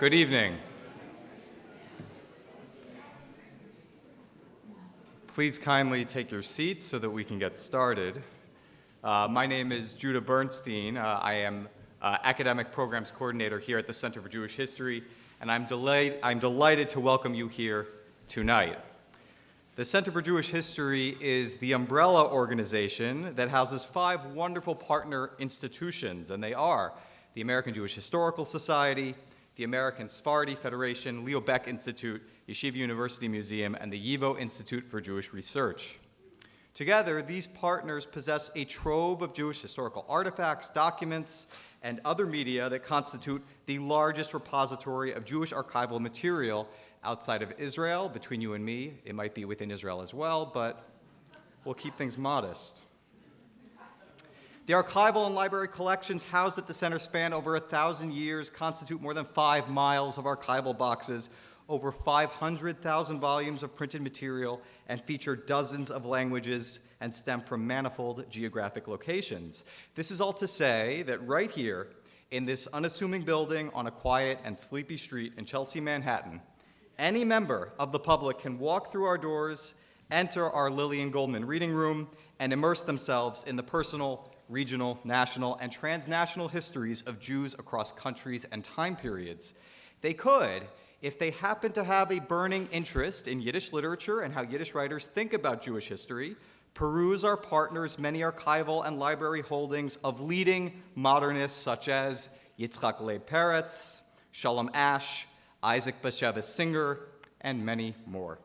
Good evening. Please kindly take your seats so that we can get started. My name is Judah Bernstein. I am Academic Programs Coordinator here at the Center for Jewish History, and I'm delighted to welcome you here tonight. The Center for Jewish History is the umbrella organization that houses 5 wonderful partner institutions, and they are the American Jewish Historical Society, the American Sephardi Federation, Leo Baeck Institute, Yeshiva University Museum, and the YIVO Institute for Jewish Research. Together, these partners possess a trove of Jewish historical artifacts, documents, and other media that constitute the largest repository of Jewish archival material outside of Israel. Between you and me, it might be within Israel as well, but we'll keep things modest. The archival and library collections housed at the center span over 1,000 years, constitute more than 5 miles of archival boxes, over 500,000 volumes of printed material, and feature dozens of languages and stem from manifold geographic locations. This is all to say that right here, in this unassuming building on a quiet and sleepy street in Chelsea, Manhattan, any member of the public can walk through our doors, enter our Lillian Goldman reading room, and immerse themselves in the personal, regional, national, and transnational histories of Jews across countries and time periods. They could, if they happen to have a burning interest in Yiddish literature and how Yiddish writers think about Jewish history, peruse our partners' many archival and library holdings of leading modernists such as Yitzhak Leib Peretz, Shalom Ash, Isaac Bashevis Singer, and many more.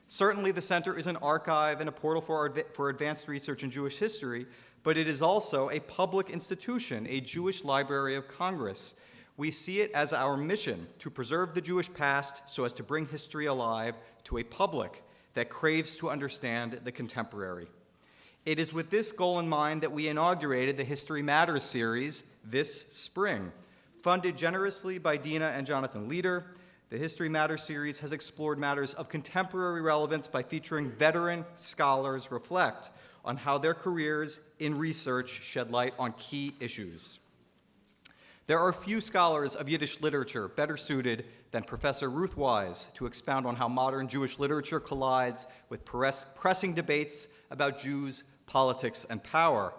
Certainly, the Center is an archive and a portal for advanced research in Jewish history, but it is also a public institution, a Jewish Library of Congress. We see it as our mission to preserve the Jewish past so as to bring history alive to a public that craves to understand the contemporary. It is with this goal in mind that we inaugurated the History Matters series this spring. Funded generously by Dina and Jonathan Leader, the History Matters series has explored matters of contemporary relevance by featuring veteran scholars reflect on how their careers in research shed light on key issues. There are few scholars of Yiddish literature better suited than Professor Ruth Wisse to expound on how modern Jewish literature collides with pressing debates about Jews, politics, and power.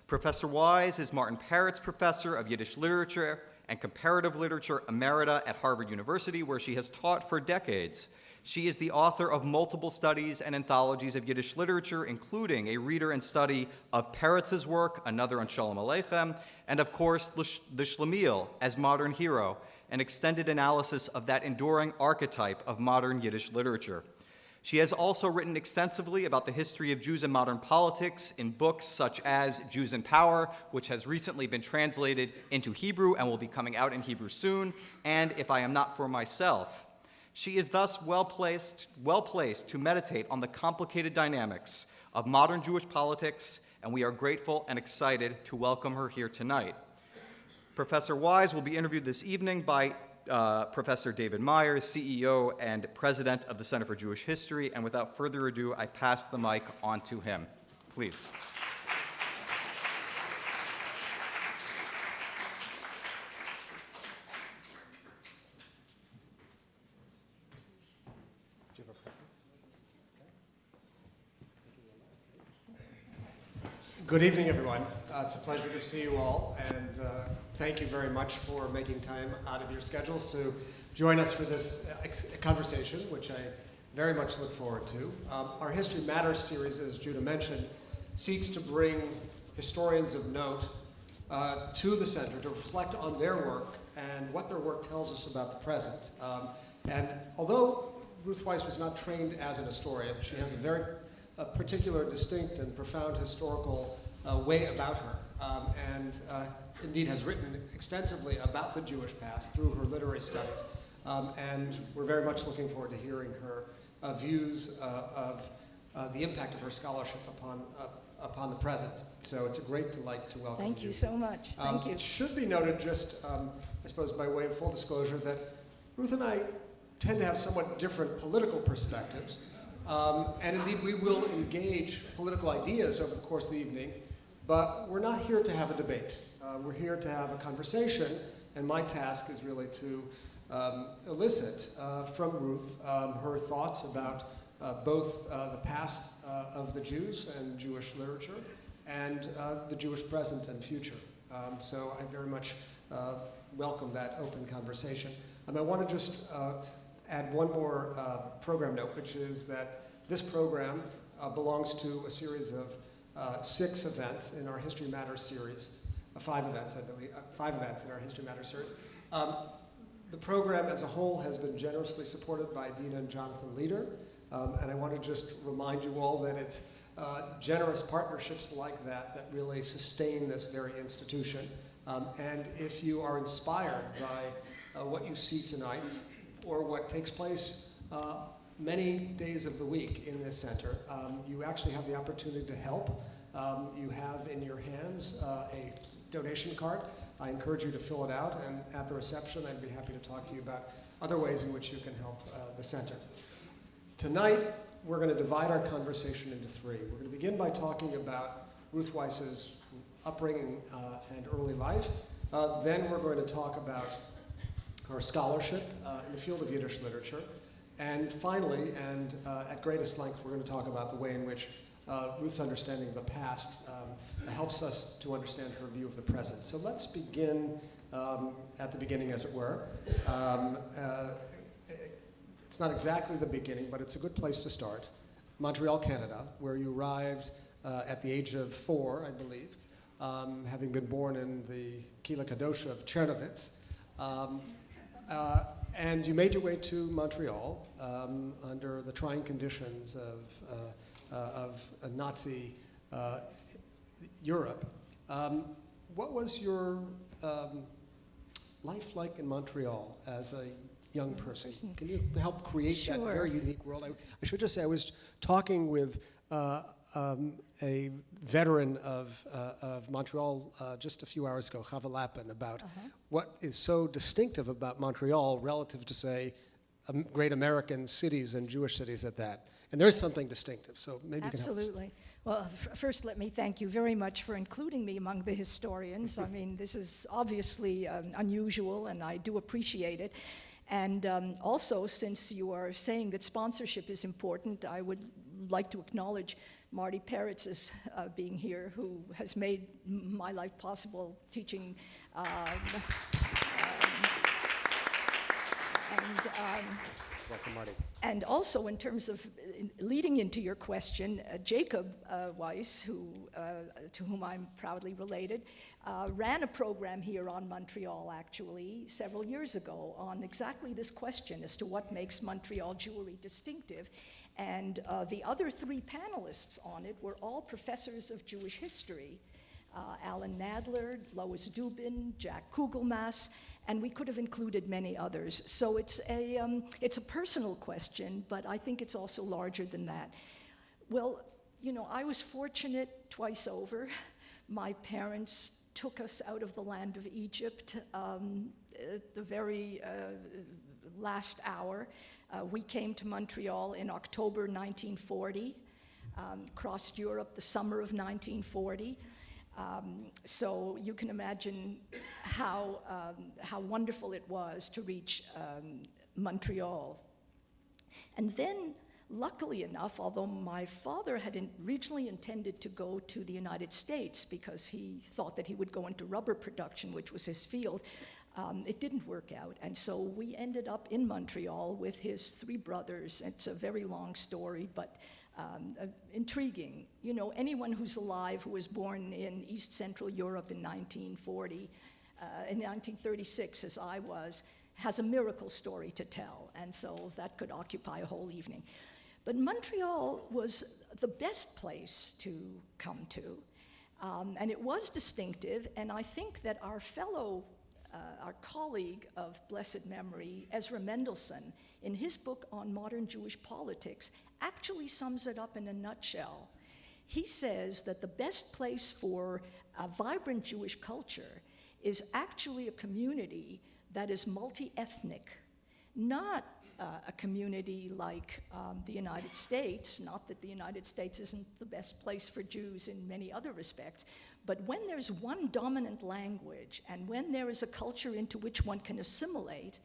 Professor Wisse is Martin Parrott's Professor of Yiddish Literature and Comparative Literature Emerita at Harvard University, where she has taught for decades. She is the author of multiple studies and anthologies of Yiddish literature, including a reader and study of Peretz's work, another on Shalom Aleichem, and of course, the Shlemiel as modern hero, an extended analysis of that enduring archetype of modern Yiddish literature. She has also written extensively about the history of Jews and modern politics in books such as Jews in Power, which has recently been translated into Hebrew and will be coming out in Hebrew soon, and If I Am Not For Myself. She is thus well placed to meditate on the complicated dynamics of modern Jewish politics, and we are grateful and excited to welcome her here tonight. Professor Wisse will be interviewed this evening by Professor David Meyer, CEO and President of the Center for Jewish History, and without further ado, I pass the mic on to him. Please. Good evening, everyone. It's a pleasure to see you all, and thank you very much for making time out of your schedules to join us for this conversation, which I very much look forward to. Our History Matters series, as Judah mentioned, seeks to bring historians of note to the center to reflect on their work and what their work tells us about the present. And although Ruth Wisse was not trained as an historian, she has a very particular, distinct, and profound historical way about her, and indeed has written extensively about the Jewish past through her literary studies. And we're very much looking forward to hearing her views of the impact of her scholarship upon the present. So it's a great delight to welcome you. Thank you so much. Thank you. It should be noted, just I suppose by way of full disclosure, that Ruth and I tend to have somewhat different political perspectives. And indeed, we will engage political ideas over the course of the evening, but we're not here to have a debate. We're here to have a conversation, and my task is really to elicit from Ruth her thoughts about both the past of the Jews and Jewish literature and the Jewish present and future. So I very much welcome that open conversation. I want to just add one more program note, which is that this program belongs to a series of 6 events in our History Matters series, 5 events, I believe, 5 events in our History Matters series. The program as a whole has been generously supported by Dina and Jonathan Leader, and I want to just remind you all that it's generous partnerships like that that really sustain this very institution. And if you are inspired by what you see tonight or what takes place many days of the week in this center, you actually have the opportunity to help. You have in your hands a donation card. I encourage you to fill it out, and at the reception I'd be happy to talk to you about other ways in which you can help the center. Tonight we're going to divide our conversation into 3. We're going to begin by talking about Ruth Wisse's upbringing and early life. Then we're going to talk about her scholarship in the field of Yiddish literature. And finally, and at greatest length, we're going to talk about the way in which Ruth's understanding of the past helps us to understand her view of the present. So let's begin at the beginning, as it were. It's not exactly the beginning, but it's a good place to start. Montreal, Canada, where you arrived at the age of 4, I believe, having been born in the Kila Kadosha of Czernowitz. And you made your way to Montreal under the trying conditions of a Nazi Europe. What was your life like in Montreal as a young person? Can you help create that very unique world? I should just say I was talking with a veteran of Montreal just a few hours ago, Chava Lappin, about what is so distinctive about Montreal relative to, say, great American cities and Jewish cities at that. And there is something distinctive, so maybe you can help us. Absolutely. Well, first let me thank you very much for including me among the historians. I mean, this is obviously unusual, and I do appreciate it. And also, since you are saying that sponsorship is important, I would like to acknowledge Marty Peretz's being here, who has made my life possible teaching. Welcome, Marty. And also, in terms of leading into your question, Jacob Wisse, to whom I'm proudly related, ran a program here on Montreal, actually, several years ago on exactly this question as to what makes Montreal Jewry distinctive. And the other 3 panelists on it were all professors of Jewish history. Alan Nadler, Lois Dubin, Jack Kugelmass, and we could have included many others. So it's a personal question, but I think it's also larger than that. Well, you know, I was fortunate twice over. My parents took us out of the land of Egypt at the very last hour. We came to Montreal in October 1940, crossed Europe the summer of 1940. So you can imagine how wonderful it was to reach Montreal. And then, luckily enough, although my father had originally intended to go to the United States because he thought that he would go into rubber production, which was his field, it didn't work out. And so we ended up in Montreal with his 3 brothers. It's a very long story, but intriguing. You know, anyone who's alive who was born in East Central Europe in 1940, in 1936, as I was, has a miracle story to tell, and so that could occupy a whole evening. But Montreal was the best place to come to, and it was distinctive, and I think that our colleague of blessed memory, Ezra Mendelsohn, in his book on modern Jewish politics, actually sums it up in a nutshell. He says that the best place for a vibrant Jewish culture is actually a community that is multi-ethnic, not a community like the United States, not that the United States isn't the best place for Jews in many other respects, but when there's one dominant language and when there is a culture into which one can assimilate,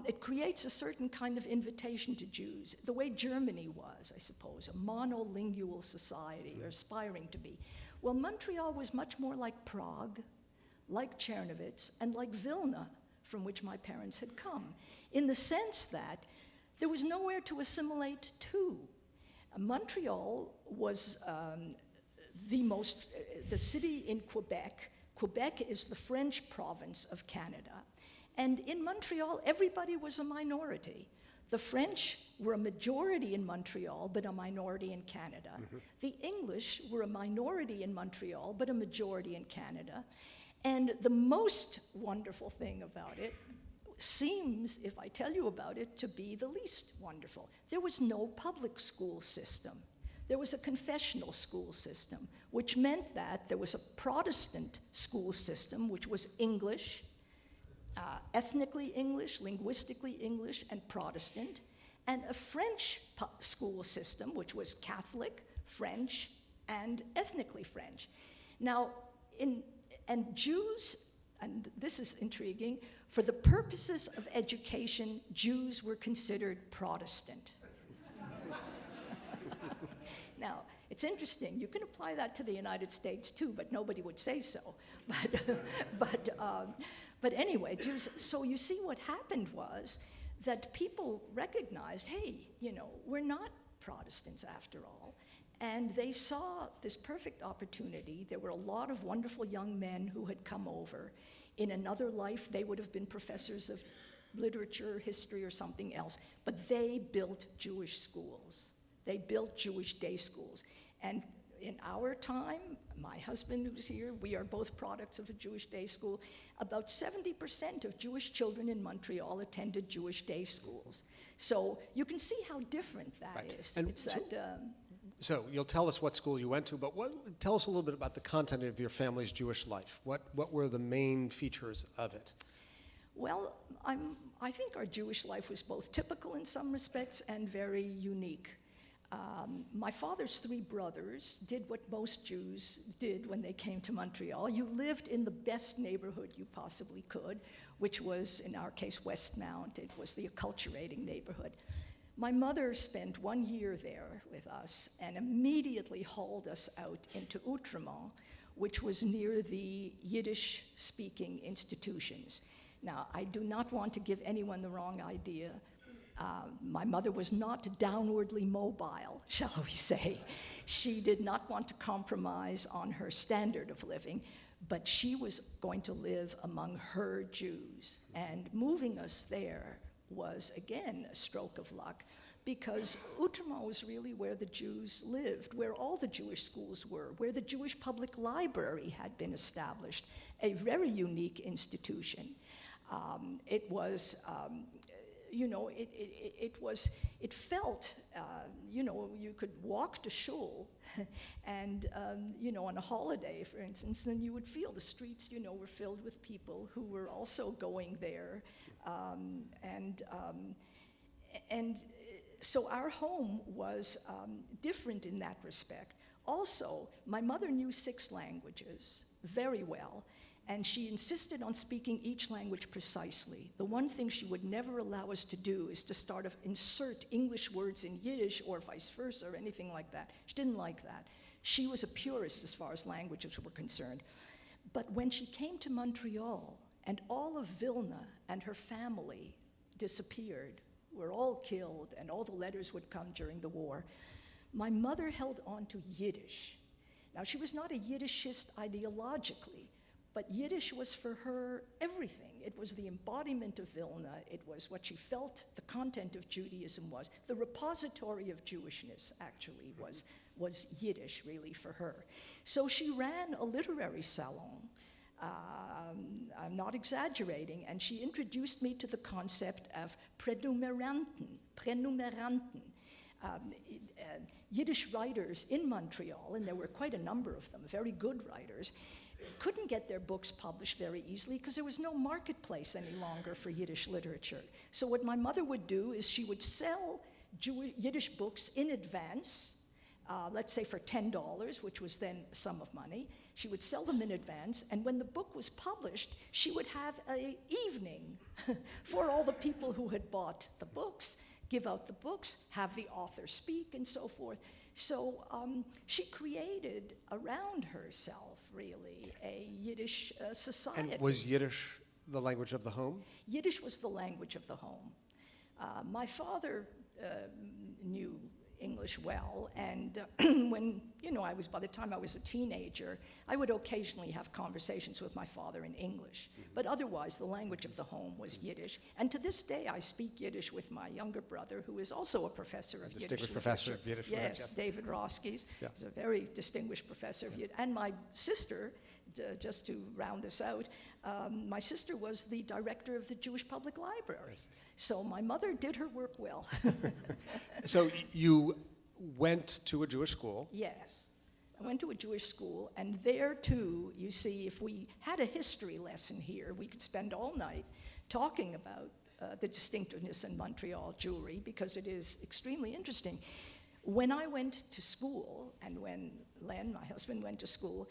It creates a certain kind of invitation to Jews, the way Germany was, I suppose, a monolingual society, or aspiring to be. Well, Montreal was much more like Prague, like Czernowitz, and like Vilna, from which my parents had come, in the sense that there was nowhere to assimilate to. Montreal was the city in Quebec. Quebec is the French province of Canada. And in Montreal, everybody was a minority. The French were a majority in Montreal, but a minority in Canada. Mm-hmm. The English were a minority in Montreal, but a majority in Canada. And the most wonderful thing about it seems, if I tell you about it, to be the least wonderful. There was no public school system. There was a confessional school system, which meant that there was a Protestant school system, which was English, ethnically English, linguistically English, and Protestant, and a French school system, which was Catholic, French, and ethnically French. Now, and Jews, and this is intriguing, for the purposes of education, Jews were considered Protestant. Now, it's interesting. You can apply that to the United States too, but nobody would say so. But anyway, Jews. So you see, what happened was that people recognized, hey, we're not Protestants after all. And they saw this perfect opportunity. There were a lot of wonderful young men who had come over. In another life, they would have been professors of literature, history, or something else. But they built Jewish schools. They built Jewish day schools. And in our time, my husband who's here, we are both products of a Jewish day school. About 70% of Jewish children in Montreal attended Jewish day schools. So you can see how different that is. And it's so you'll tell us what school you went to, but tell us a little bit about the content of your family's Jewish life. What were the main features of it? Well, I think our Jewish life was both typical in some respects and very unique. My father's three brothers did what most Jews did when they came to Montreal. You lived in the best neighborhood you possibly could, which was, in our case, Westmount. It was the acculturating neighborhood. My mother spent 1 year there with us and immediately hauled us out into Outremont, which was near the Yiddish-speaking institutions. Now, I do not want to give anyone the wrong idea. My mother was not downwardly mobile, shall we say. She did not want to compromise on her standard of living, but she was going to live among her Jews. And moving us there was, again, a stroke of luck, because Outremont was really where the Jews lived, where all the Jewish schools were, where the Jewish public library had been established, a very unique institution. It was, it felt, you could walk to shul, and, on a holiday, for instance, then you would feel the streets, were filled with people who were also going there. So our home was different in that respect. Also, my mother knew 6 languages very well, and she insisted on speaking each language precisely. The one thing she would never allow us to do is to start to insert English words in Yiddish or vice versa or anything like that. She didn't like that. She was a purist as far as languages were concerned. But when she came to Montreal, and all of Vilna and her family disappeared, were all killed, and all the letters would come during the war, my mother held on to Yiddish. Now, she was not a Yiddishist ideologically, but Yiddish was for her everything. It was the embodiment of Vilna. It was what she felt the content of Judaism was. The repository of Jewishness, actually, was Yiddish, really, for her. So she ran a literary salon. I'm not exaggerating, and she introduced me to the concept of Pränumeranten. Yiddish writers in Montreal, and there were quite a number of them, very good writers, couldn't get their books published very easily because there was no marketplace any longer for Yiddish literature. So what my mother would do is she would sell Yiddish books in advance let's say for $10, which was then a sum of money. She would sell them in advance, and when the book was published, she would have an evening for all the people who had bought the books, give out the books, have the author speak, and so forth. So she created around herself, really, a Yiddish society. And was Yiddish the language of the home? Yiddish was the language of the home. My father knew English well, and when, by the time I was a teenager, I would occasionally have conversations with my father in English. But otherwise, the language of the home was Yiddish. And to this day, I speak Yiddish with my younger brother, who is also a professor of Yiddish. Distinguished professor of Yiddish. Yes, David Roskis. Yeah. He's a very distinguished professor of Yiddish. And my sister, just to round this out, my sister was the director of the Jewish Public Library. So my mother did her work well. So you went to a Jewish school. Yes. I went to a Jewish school, and there too, you see, if we had a history lesson here, we could spend all night talking about the distinctiveness in Montreal Jewry, because it is extremely interesting. When I went to school, and when Len, my husband, went to school,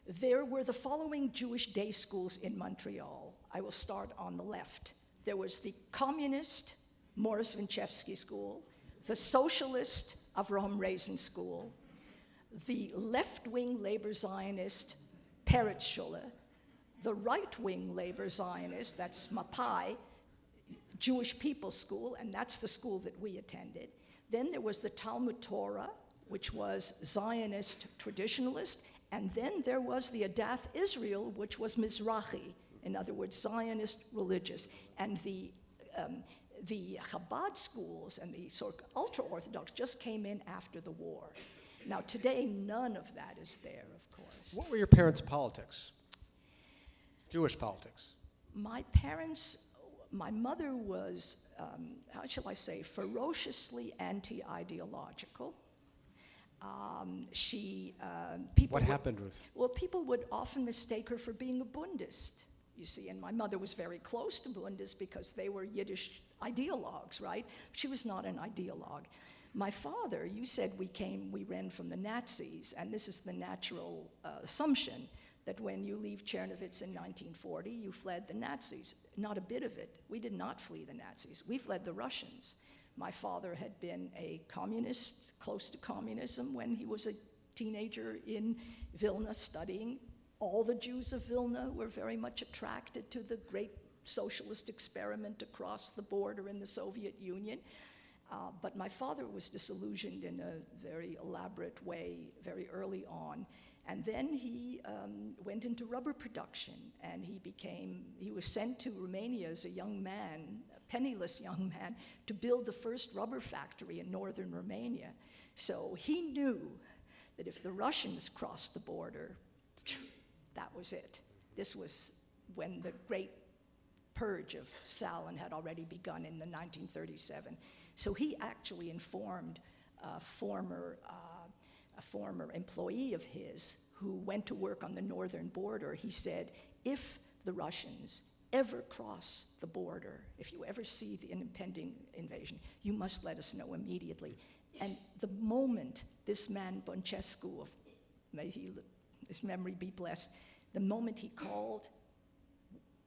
there were the following Jewish day schools in Montreal. I will start on the left. There was the communist Morris Winchevsky School, the socialist Avraham Raisin School, the left-wing labor Zionist Peretz Schule, the right-wing labor Zionist, that's Mapai, Jewish People's School, and that's the school that we attended. Then there was the Talmud Torah, which was Zionist traditionalist, and then there was the Adath Israel, which was Mizrahi, in other words, Zionist religious. And the Chabad schools and the sort of ultra-Orthodox just came in after the war. Now, today, none of that is there, of course. What were your parents' politics? Jewish politics? My mother was, how shall I say, ferociously anti-ideological. What happened, Ruth? Well, people would often mistake her for being a Bundist, you see, and my mother was very close to Bundists because they were Yiddish ideologues, right? She was not an ideologue. My father, you said we ran from the Nazis, and this is the natural assumption that when you leave Czernowitz in 1940, you fled the Nazis. Not a bit of it. We did not flee the Nazis. We fled the Russians. My father had been a communist, close to communism, when he was a teenager in Vilna studying. All the Jews of Vilna were very much attracted to the great socialist experiment across the border in the Soviet Union. But my father was disillusioned in a very elaborate way very early on. And then he went into rubber production, and he was sent to Romania as a young man, a penniless young man, to build the first rubber factory in northern Romania. So he knew that if the Russians crossed the border, that was it. This was when the great purge of Stalin had already begun in 1937. So he actually informed a former employee of his who went to work on the northern border. He said, if the Russians ever cross the border, if you ever see the impending invasion, you must let us know immediately. And the moment this man, Băncescu, may his memory be blessed, the moment he called,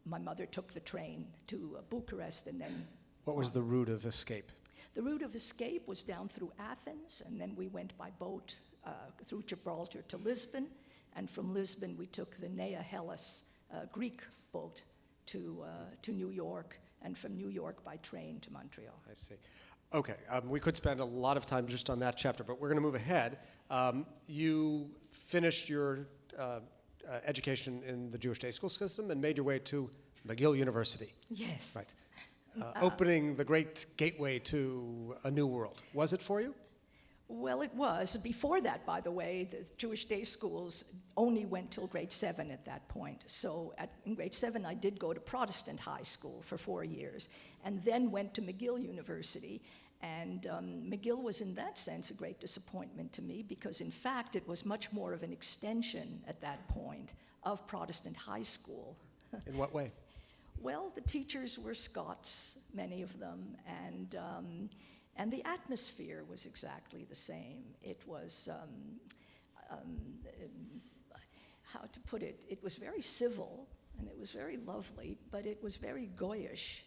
my mother took the train to Bucharest and then... What was the route of escape? The route of escape was down through Athens, and then we went by boat through Gibraltar to Lisbon, and from Lisbon we took the Nea Hellas Greek boat to New York, and from New York by train to Montreal. I see. Okay, we could spend a lot of time just on that chapter, but we're going to move ahead. You finished your education in the Jewish day school system and made your way to McGill University. Yes. Right. Opening the great gateway to a new world. Was it for you? Well, it was. Before that, by the way, the Jewish day schools only went till grade 7 at that point. So in grade 7, I did go to Protestant high school for 4 years, and then went to McGill University. And McGill was, in that sense, a great disappointment to me, because, in fact, it was much more of an extension at that point of Protestant high school. In what way? Well, the teachers were Scots, many of them, and And the atmosphere was exactly the same. It was, how to put it, it was very civil, and it was very lovely, but it was very goyish,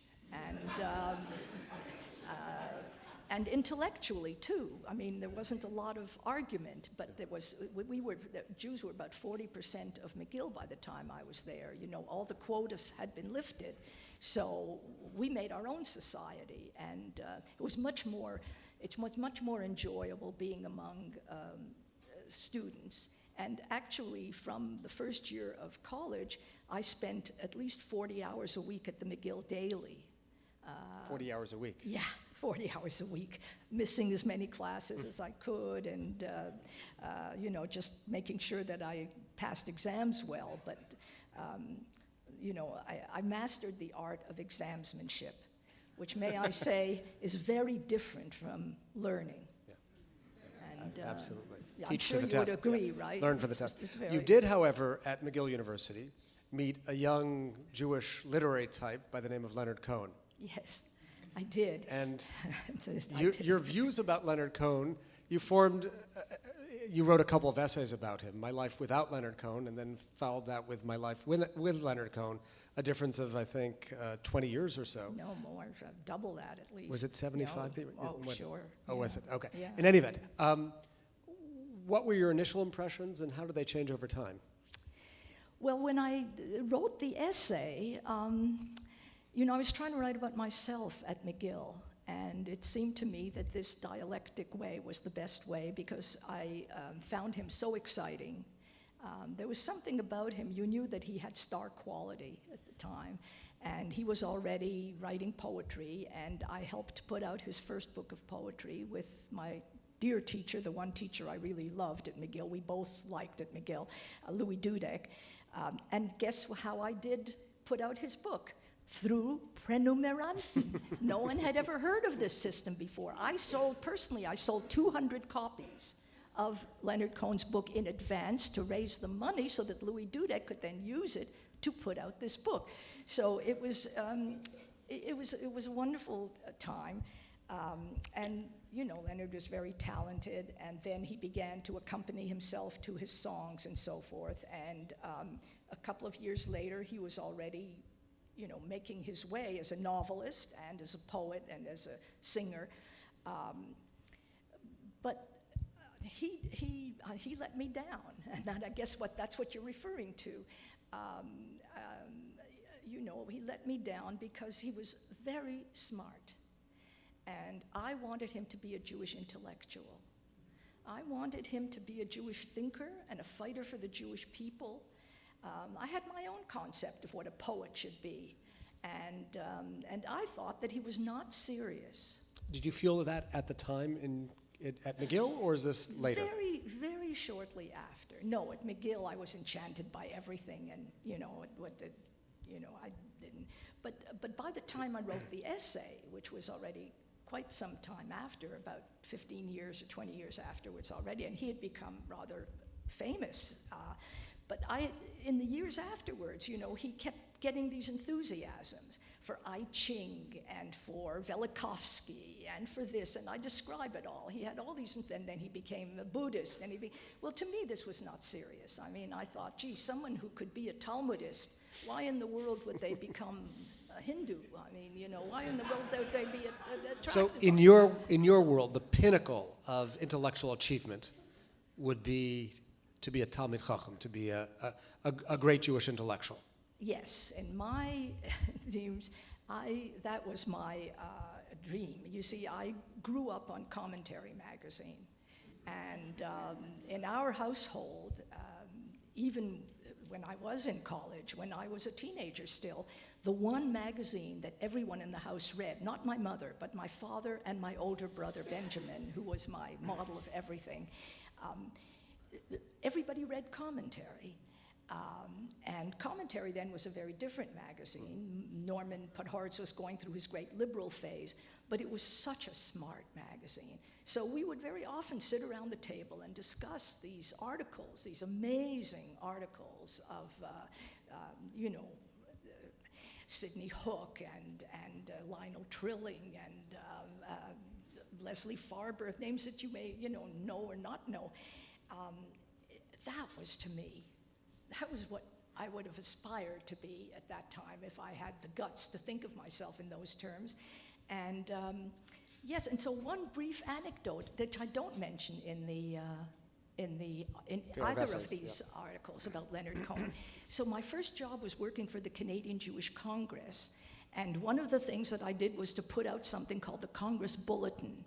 and intellectually too. I mean, there wasn't a lot of argument, but there was. The Jews were about 40% of McGill by the time I was there. You know, all the quotas had been lifted, so we made our own society, and it was much more. It was much more enjoyable being among students. And actually, from the first year of college, I spent at least 40 hours a week at the McGill Daily. 40 hours a week? Yeah, 40 hours a week, missing as many classes as I could, and you know, just making sure that I passed exams well. But you know, I mastered the art of examsmanship, which, may I say, is very different from learning. And, absolutely. Yeah, I'm Teach sure to the you would test. agree, Yeah. right? Learn for the It's- test. it's very- You did, however, at McGill University, meet a young Jewish literary type by the name of Leonard Cohen. Yes, I did. And I did. your views about Leonard Cohen, you formed, you wrote a couple of essays about him, My Life Without Leonard Cohen, and then followed that with My Life with Leonard Cohen, a difference of, I think, 20 years or so. No more, double that at least. Was it 75? No. Oh, sure. Oh, yeah. was it? Okay. Yeah. In any event, what were your initial impressions and how did they change over time? Well, when I wrote the essay, you know, I was trying to write about myself at McGill, and it seemed to me that this dialectic way was the best way because I found him so exciting. There was something about him. You knew that he had star quality at the time, and he was already writing poetry, and I helped put out his first book of poetry with my dear teacher, the one teacher I really loved at McGill. We both liked at McGill, Louis Dudek. And guess how I did put out his book? Through prenumeranten. No one had ever heard of this system before. I sold 200 copies of Leonard Cohen's book in advance to raise the money so that Louis Dudek could then use it to put out this book. So it was a wonderful time. And, you know, Leonard was very talented, and then he began to accompany himself to his songs and so forth. And a couple of years later, he was already, you know, making his way as a novelist and as a poet and as a singer. But he let me down, and I guess that's what you're referring to. You know, he let me down because he was very smart. And I wanted him to be a Jewish intellectual. I wanted him to be a Jewish thinker and a fighter for the Jewish people. I had my own concept of what a poet should be. And I thought that he was not serious. Did you feel that at the time at McGill, or is this later? Very, very shortly after. No, at McGill I was enchanted by everything, and you know I didn't. But by the time I wrote the essay, which was already quite some time after, about 15 years or 20 years afterwards already, and he had become rather famous. But in the years afterwards, you know, he kept getting these enthusiasms for I Ching and for Velikovsky and for this, and I describe it all. He had all these, and then he became a Buddhist, and well, to me, this was not serious. I mean, I thought, gee, someone who could be a Talmudist, why in the world would they become a Hindu? I mean, you know, why in the world would they be attracted? So in your world, the pinnacle of intellectual achievement would be to be a Talmid Chacham, to be a great Jewish intellectual. Yes, in my dreams, that was my dream. You see, I grew up on Commentary magazine, and in our household, even when I was in college, when I was a teenager still, the one magazine that everyone in the house read, not my mother, but my father and my older brother Benjamin, who was my model of everything, everybody read Commentary. And Commentary then was a very different magazine. Norman Podhoretz was going through his great liberal phase, but it was such a smart magazine. So we would very often sit around the table and discuss these articles, these amazing articles of, you know, Sidney Hook and Lionel Trilling and Leslie Farber, names that you may, know or not know. That was, to me, that was what I would have aspired to be at that time if I had the guts to think of myself in those terms. And yes, and so one brief anecdote that I don't mention in either of these articles about Leonard Cohen. So my first job was working for the Canadian Jewish Congress, and one of the things that I did was to put out something called the Congress Bulletin.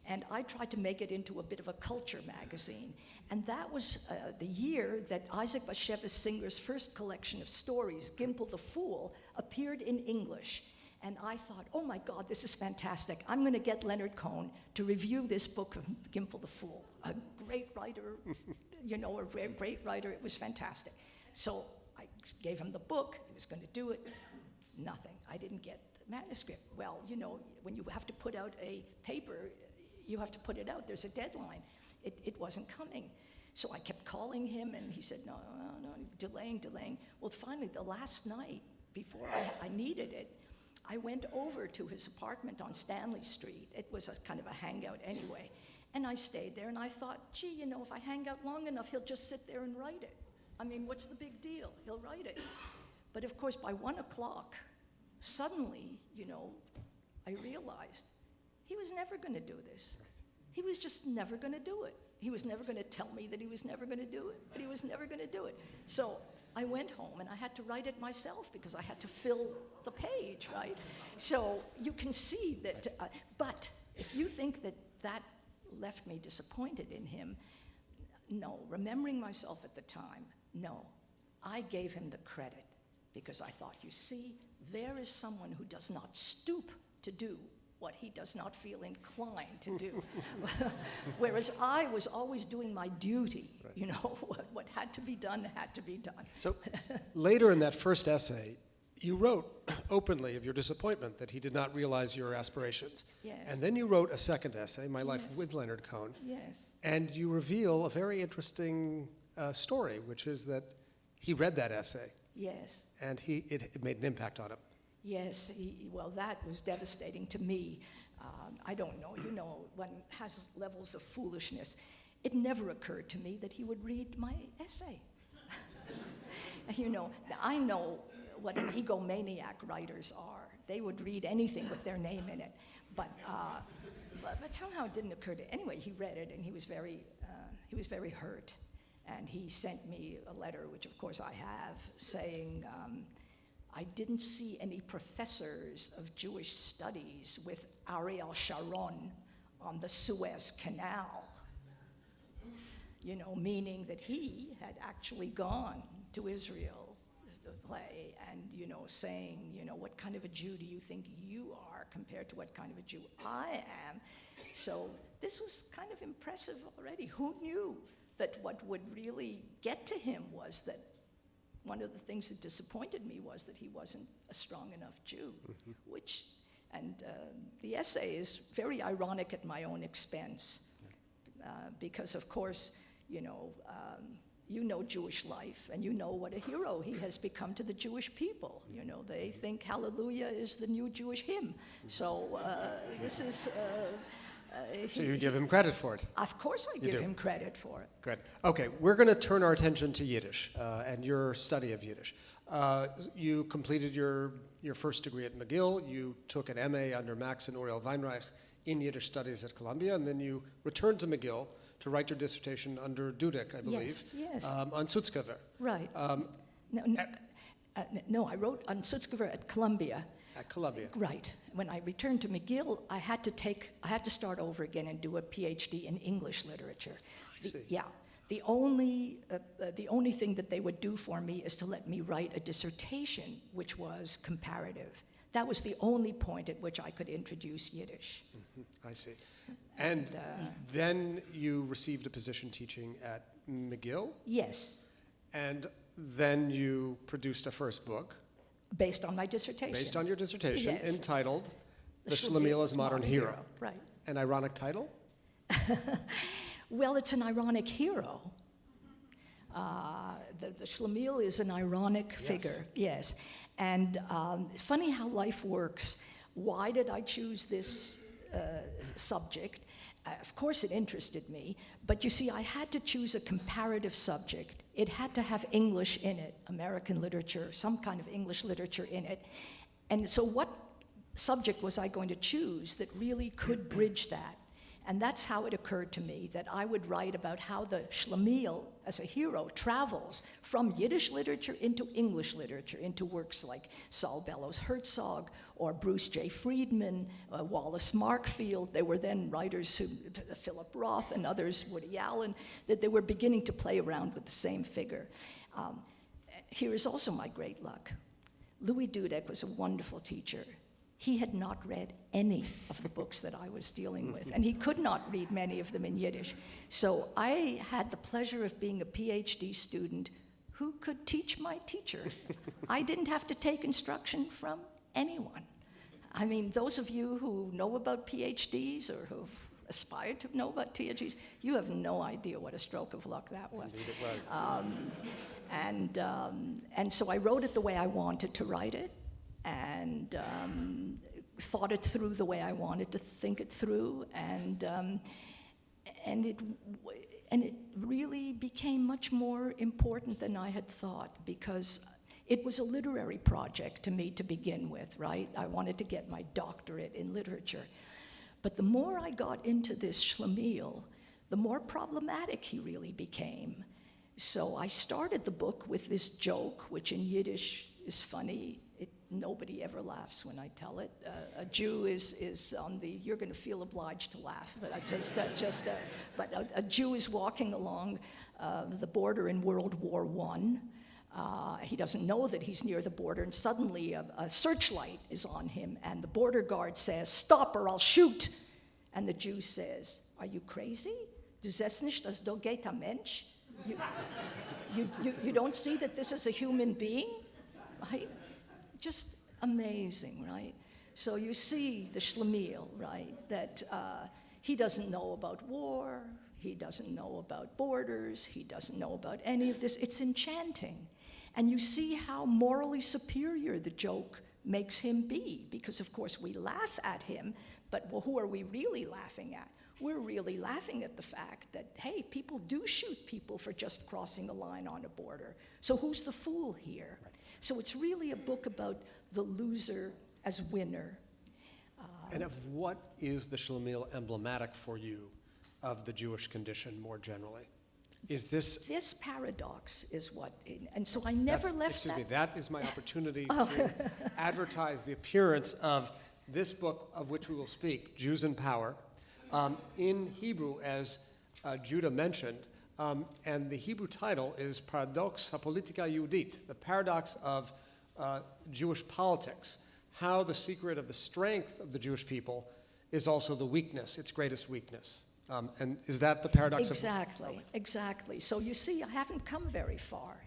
And I tried to make it into a bit of a culture magazine. And that was the year that Isaac Bashevis Singer's first collection of stories, Gimple the Fool, appeared in English. And I thought, oh my God, this is fantastic. I'm going to get Leonard Cohen to review this book of Gimple the Fool. A great writer, a great writer. It was fantastic. So I gave him the book. He was going to do it. Nothing. I didn't get the manuscript. Well, when you have to put out a paper, you have to put it out. There's a deadline. It wasn't coming. So I kept calling him, and he said, no, delaying. Well, finally, the last night, before I needed it, I went over to his apartment on Stanley Street. It was a kind of a hangout anyway. And I stayed there, and I thought, gee, if I hang out long enough, he'll just sit there and write it. I mean, what's the big deal? He'll write it. But of course, by 1 o'clock, suddenly, I realized he was never going to do this. He was just never going to do it. He was never going to tell me that he was never going to do it, but he was never going to do it. So I went home, and I had to write it myself because I had to fill the page, right? So you can see that, but if you think that left me disappointed in him, no. Remembering myself at the time, no. I gave him the credit because I thought, you see, there is someone who does not stoop to do what he does not feel inclined to do. Whereas I was always doing my duty, right. What had to be done had to be done. So later in that first essay, you wrote openly of your disappointment that he did not realize your aspirations. Yes. And then you wrote a second essay, My Life with Leonard Cohen. Yes. And you reveal a very interesting story, which is that he read that essay. Yes. And it made an impact on him. Yes, well, that was devastating to me. I don't know, one has levels of foolishness. It never occurred to me that he would read my essay. I know what egomaniac writers are. They would read anything with their name in it. But somehow it didn't occur to. Anyway, he read it, and he was very hurt. And he sent me a letter, which of course I have, saying, I didn't see any professors of Jewish studies with Ariel Sharon on the Suez Canal. Meaning that he had actually gone to Israel to play and, saying, what kind of a Jew do you think you are compared to what kind of a Jew I am? So this was kind of impressive already. Who knew that what would really get to him was that one of the things that disappointed me was that he wasn't a strong enough Jew, the essay is very ironic at my own expense, because of course, Jewish life, and what a hero he has become to the Jewish people. They think Hallelujah is the new Jewish hymn. So this is... So you give him credit for it? Of course I give him credit for it. Good. Okay, we're going to turn our attention to Yiddish and your study of Yiddish. You completed your first degree at McGill. You took an MA under Max and Uriel Weinreich in Yiddish studies at Columbia, and then you returned to McGill to write your dissertation under Dudek, I believe, yes. on Sutzkever. Right. No, I wrote on Sutzkever at Columbia. At Columbia. Right. When I returned to McGill, I had to start over again and do a PhD in English literature. The only thing that they would do for me is to let me write a dissertation, which was comparative. That was the only point at which I could introduce Yiddish. Mm-hmm. I see. And then you received a position teaching at McGill? Yes. And then you produced a first book. Based on my dissertation. Based on your dissertation, yes. Entitled The Shlemiel as Modern Hero. Right. An ironic title? Well, it's an ironic hero. The Shlemiel is an ironic figure, yes. And funny how life works. Why did I choose this subject. Of course, it interested me, but you see, I had to choose a comparative subject. It had to have English in it, American literature, some kind of English literature in it. And so what subject was I going to choose that really could bridge that? And that's how it occurred to me that I would write about how the Schlemiel, as a hero, travels from Yiddish literature into English literature, into works like Saul Bellows Herzog or Bruce J. Friedman, Wallace Markfield. They were then writers who, Philip Roth and others, Woody Allen, that they were beginning to play around with the same figure. Here is also my great luck. Louis Dudek was a wonderful teacher. He had not read any of the books that I was dealing with, and he could not read many of them in Yiddish. So I had the pleasure of being a PhD student who could teach my teacher. I didn't have to take instruction from anyone. I mean, those of you who know about PhDs or who've aspired to know about PhDs, you have no idea what a stroke of luck that was. Indeed it was. And so I wrote it the way I wanted to write it, and thought it through the way I wanted to think it through, and it really became much more important than I had thought, because it was a literary project to me to begin with, right? I wanted to get my doctorate in literature. But the more I got into this Schlemiel, the more problematic he really became. So I started the book with this joke, which in Yiddish is funny. Nobody ever laughs when I tell it. A Jew is on the, you're going to feel obliged to laugh, but but a Jew is walking along the border in World War I. He doesn't know that he's near the border, and suddenly a searchlight is on him, and the border guard says, "Stop or I'll shoot." And the Jew says, "Are you crazy? Du siehst nicht, dass du geht ein Mensch? You don't see that this is a human being?" Right? Just amazing, right? So you see the Schlemiel, right? That he doesn't know about war, he doesn't know about borders, he doesn't know about any of this. It's enchanting. And you see how morally superior the joke makes him be, because of course we laugh at him, but well, who are we really laughing at? We're really laughing at the fact that, hey, people do shoot people for just crossing a line on a border. So who's the fool here? So it's really a book about the loser as winner. And of what is the Schlemiel emblematic for you of the Jewish condition more generally? Is this paradox is what, and so I never left that. That is my opportunity to advertise the appearance of this book of which we will speak, Jews in Power, in Hebrew, as Judah mentioned. And the Hebrew title is Paradox HaPolitika Yehudit, the paradox of Jewish politics, how the secret of the strength of the Jewish people is also the weakness, its greatest weakness. And is that the paradox? Exactly. So you see, I haven't come very far.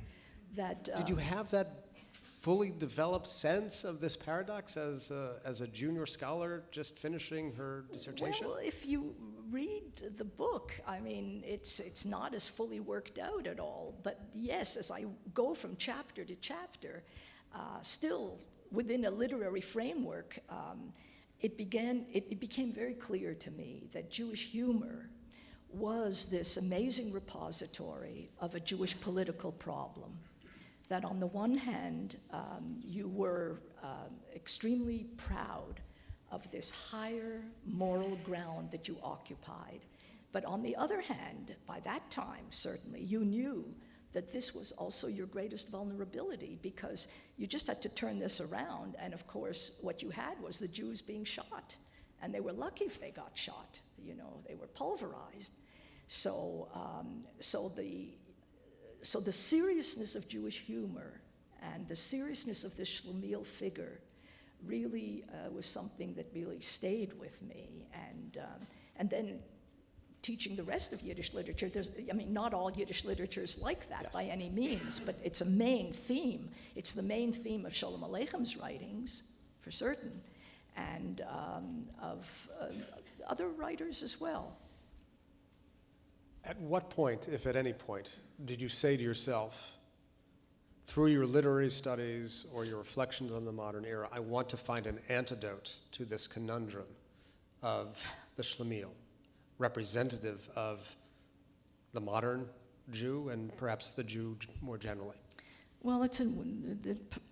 Did you have that fully developed sense of this paradox as a junior scholar just finishing her dissertation? Well, if you read the book, I mean, it's not as fully worked out at all. But yes, as I go from chapter to chapter, still within a literary framework, it became very clear to me that Jewish humor was this amazing repository of a Jewish political problem. That on the one hand, you were extremely proud of this higher moral ground that you occupied. But on the other hand, by that time, certainly, you knew that this was also your greatest vulnerability, because you just had to turn this around, and of course, what you had was the Jews being shot, and they were lucky if they got shot. You know, they were pulverized. So the seriousness of Jewish humor and the seriousness of this Schlemiel figure really was something that really stayed with me. And then teaching the rest of Yiddish literature, not all Yiddish literature is like that by any means, but it's a main theme. It's the main theme of Sholem Aleichem's writings, for certain, and of other writers as well. At what point, if at any point, did you say to yourself, through your literary studies or your reflections on the modern era, I want to find an antidote to this conundrum of the Shlemiel, representative of the modern Jew and perhaps the Jew more generally? Well, it's a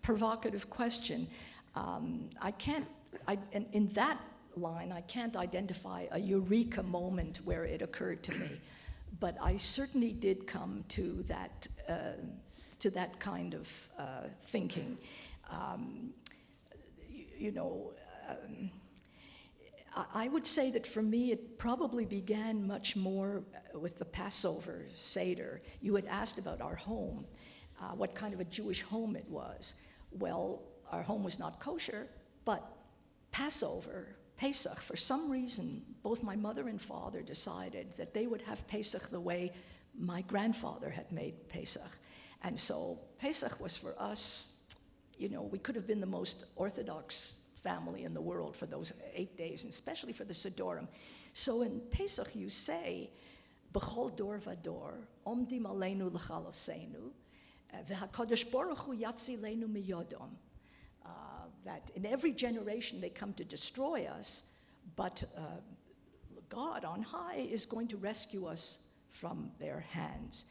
provocative question. In that line, I can't identify a eureka moment where it occurred to me, but I certainly did come to that kind of thinking. I would say that for me, it probably began much more with the Passover Seder. You had asked about our home, what kind of a Jewish home it was. Well, our home was not kosher, but Passover, Pesach, for some reason, both my mother and father decided that they would have Pesach the way my grandfather had made Pesach. And so Pesach was for us, we could have been the most Orthodox family in the world for those 8 days, and especially for the Sidorim. So in Pesach you say, B'chol dor vador, omdim aleinu l'chalosenu, v'hakadosh baruch hu yatzi leinu miyodom. That in every generation they come to destroy us, but God on high is going to rescue us from their hands.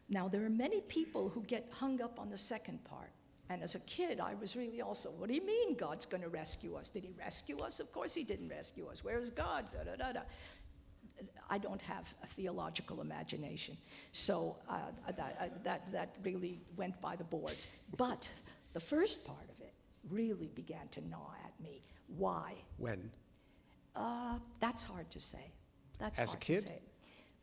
Now, there are many people who get hung up on the second part. And as a kid, I was really also, what do you mean God's going to rescue us? Did he rescue us? Of course he didn't rescue us. Where is God? Da, da, da, da. I don't have a theological imagination. So that really went by the boards. But the first part of it really began to gnaw at me. Why? When? That's hard to say. As a kid?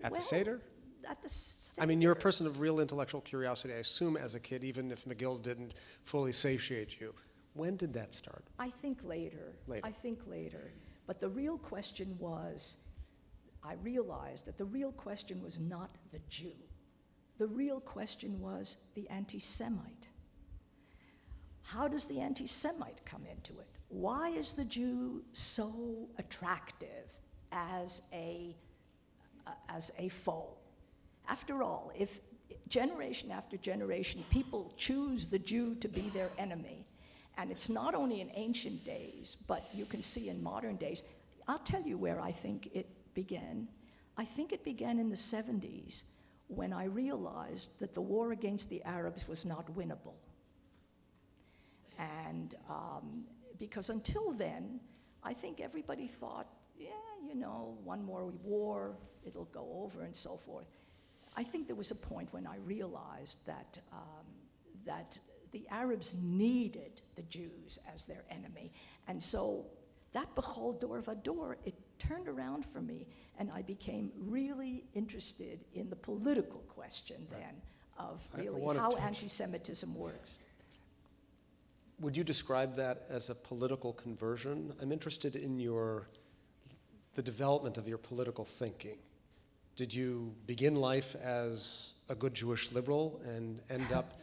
At the Well, Seder? At the Seder. I mean, you're a person of real intellectual curiosity, I assume, as a kid, even if McGill didn't fully satiate you. When did that start? I think later. Later. I think later. But the real question was, I realized that the real question was not the Jew. The real question was the anti-Semite. How does the anti-Semite come into it? Why is the Jew so attractive as a foe? After all, if generation after generation people choose the Jew to be their enemy, and it's not only in ancient days, but you can see in modern days, I'll tell you where I think it began. I think it began in the 70s when I realized that the war against the Arabs was not winnable. And because until then, I think everybody thought, one more war, it'll go over and so forth. I think there was a point when I realized that the Arabs needed the Jews as their enemy. And so that B'chol dor vador, it turned around for me, and I became really interested in the political question then of really how anti-Semitism works. Would you describe that as a political conversion? I'm interested in the development of your political thinking. Did you begin life as a good Jewish liberal and end up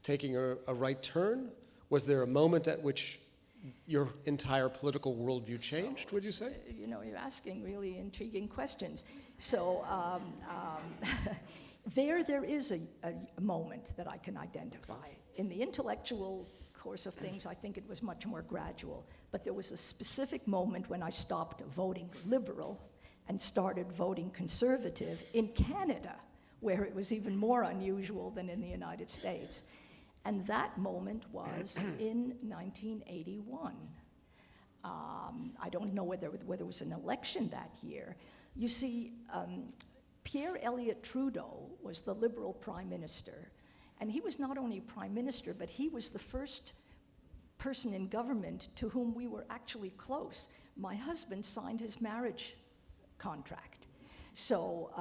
taking a right turn? Was there a moment at which your entire political worldview changed, would you say? You're asking really intriguing questions. So there is a moment that I can identify. In the intellectual course of things, I think it was much more gradual. But there was a specific moment when I stopped voting liberal and started voting conservative in Canada, where it was even more unusual than in the United States. And that moment was in 1981. I don't know whether there was an election that year. You see, Pierre Elliott Trudeau was the Liberal Prime Minister. And he was not only Prime Minister, but he was the first person in government to whom we were actually close. My husband signed his marriage contract. So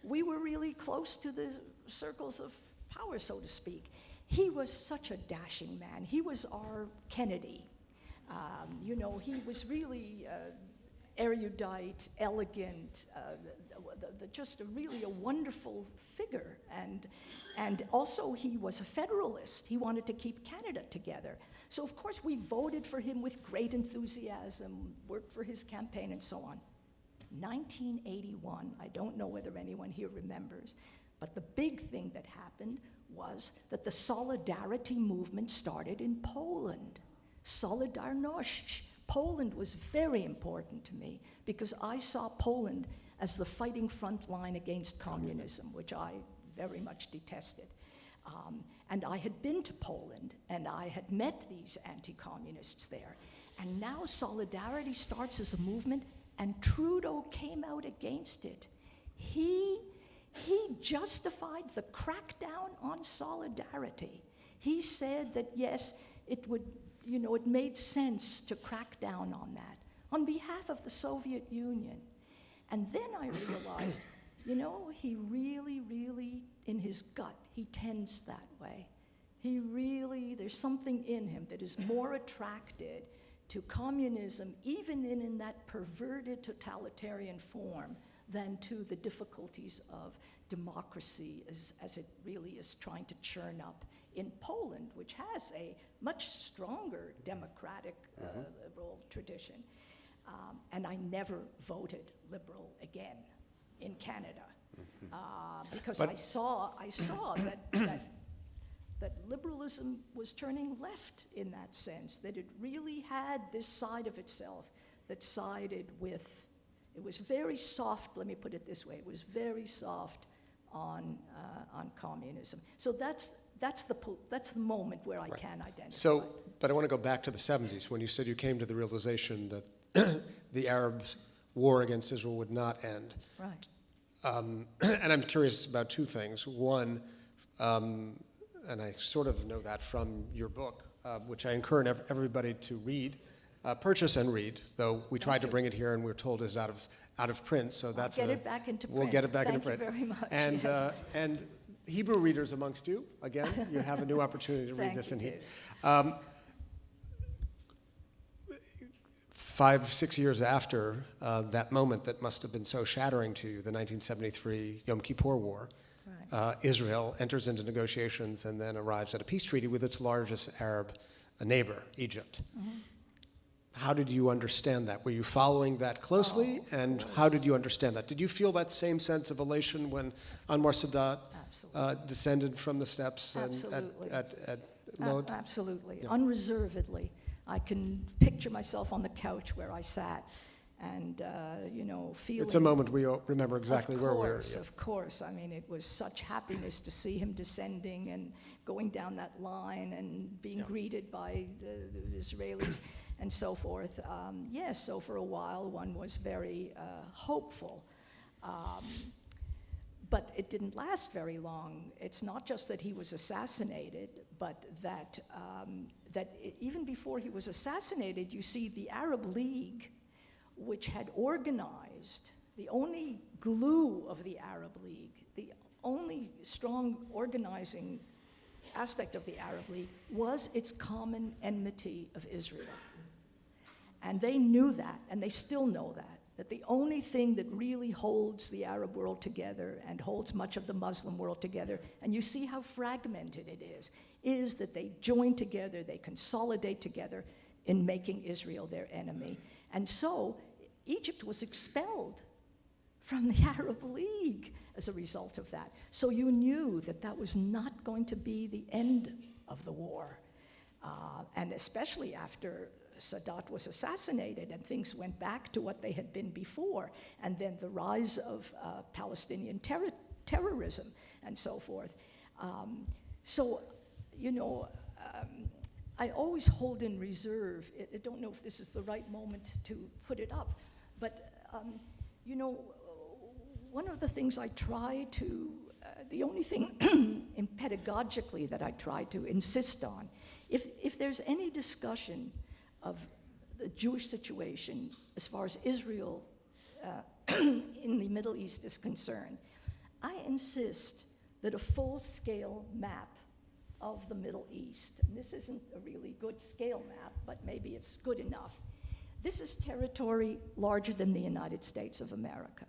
we were really close to the circles of power, so to speak. He was such a dashing man. He was our Kennedy. He was really erudite, elegant, just really a wonderful figure. And also he was a federalist. He wanted to keep Canada together. So of course we voted for him with great enthusiasm, worked for his campaign and so on. 1981, I don't know whether anyone here remembers, but the big thing that happened was that the Solidarity movement started in Poland. Solidarność, Poland was very important to me because I saw Poland as the fighting front line against communism, which I very much detested. And I had been to Poland, and I had met these anti-communists there. And now Solidarity starts as a movement, and Trudeau came out against it. He justified the crackdown on Solidarity. He said that, yes, it made sense to crack down on that on behalf of the Soviet Union. And then I realized, he really, really, in his gut, he tends that way. There's something in him that is more attracted to communism, even in that perverted totalitarian form, than to the difficulties of democracy as it really is trying to churn up in Poland, which has a much stronger democratic liberal tradition. And I never voted liberal again in Canada because I saw that liberalism was turning left in that sense, that it really had this side of itself that sided with, it was very soft, let me put it this way, it was very soft on communism. So that's the moment where I can identify. So, but I want to go back to the 70s when you said you came to the realization that the Arab war against Israel would not end. Right. And I'm curious about two things. One, and I sort of know that from your book, which I encourage everybody to read, purchase and read, though we tried to bring it here and we're told is out of print, so that's Get it back into print. We'll get it back into print. Thank you very much. And, yes. And Hebrew readers amongst you, again, you have a new opportunity to read this in Hebrew. 5-6 years after that moment that must have been so shattering to you, the 1973 Yom Kippur War, right. Israel enters into negotiations and then arrives at a peace treaty with its largest Arab neighbor, Egypt. Mm-hmm. How did you understand that? Were you following that closely? And how did you understand that? Did you feel that same sense of elation when Anwar Sadat descended from the steps at Lod? Absolutely, Yeah. Unreservedly. I can picture myself on the couch where I sat and, feeling... It's a moment we remember exactly where we were. Of course. I mean, it was such happiness to see him descending and going down that line and being greeted by the Israelis and so forth. So for a while one was very hopeful. But it didn't last very long. It's not just that he was assassinated, but that even before he was assassinated, you see the Arab League, which had organized, the only glue of the Arab League, the only strong organizing aspect of the Arab League was its common enmity of Israel. And they knew that, and they still know that the only thing that really holds the Arab world together and holds much of the Muslim world together, and you see how fragmented it is that they join together, they consolidate together in making Israel their enemy. And so Egypt was expelled from the Arab League as a result of that. So you knew that was not going to be the end of the war. And especially after Sadat was assassinated and things went back to what they had been before, and then the rise of Palestinian terrorism and so forth. I always hold in reserve, I don't know if this is the right moment to put it up, but one of the things I try to, the only thing pedagogically that I try to insist on, if there's any discussion of the Jewish situation as far as Israel in the Middle East is concerned, I insist that a full-scale map of the Middle East, and this isn't a really good scale map, but maybe it's good enough. This is territory larger than the United States of America.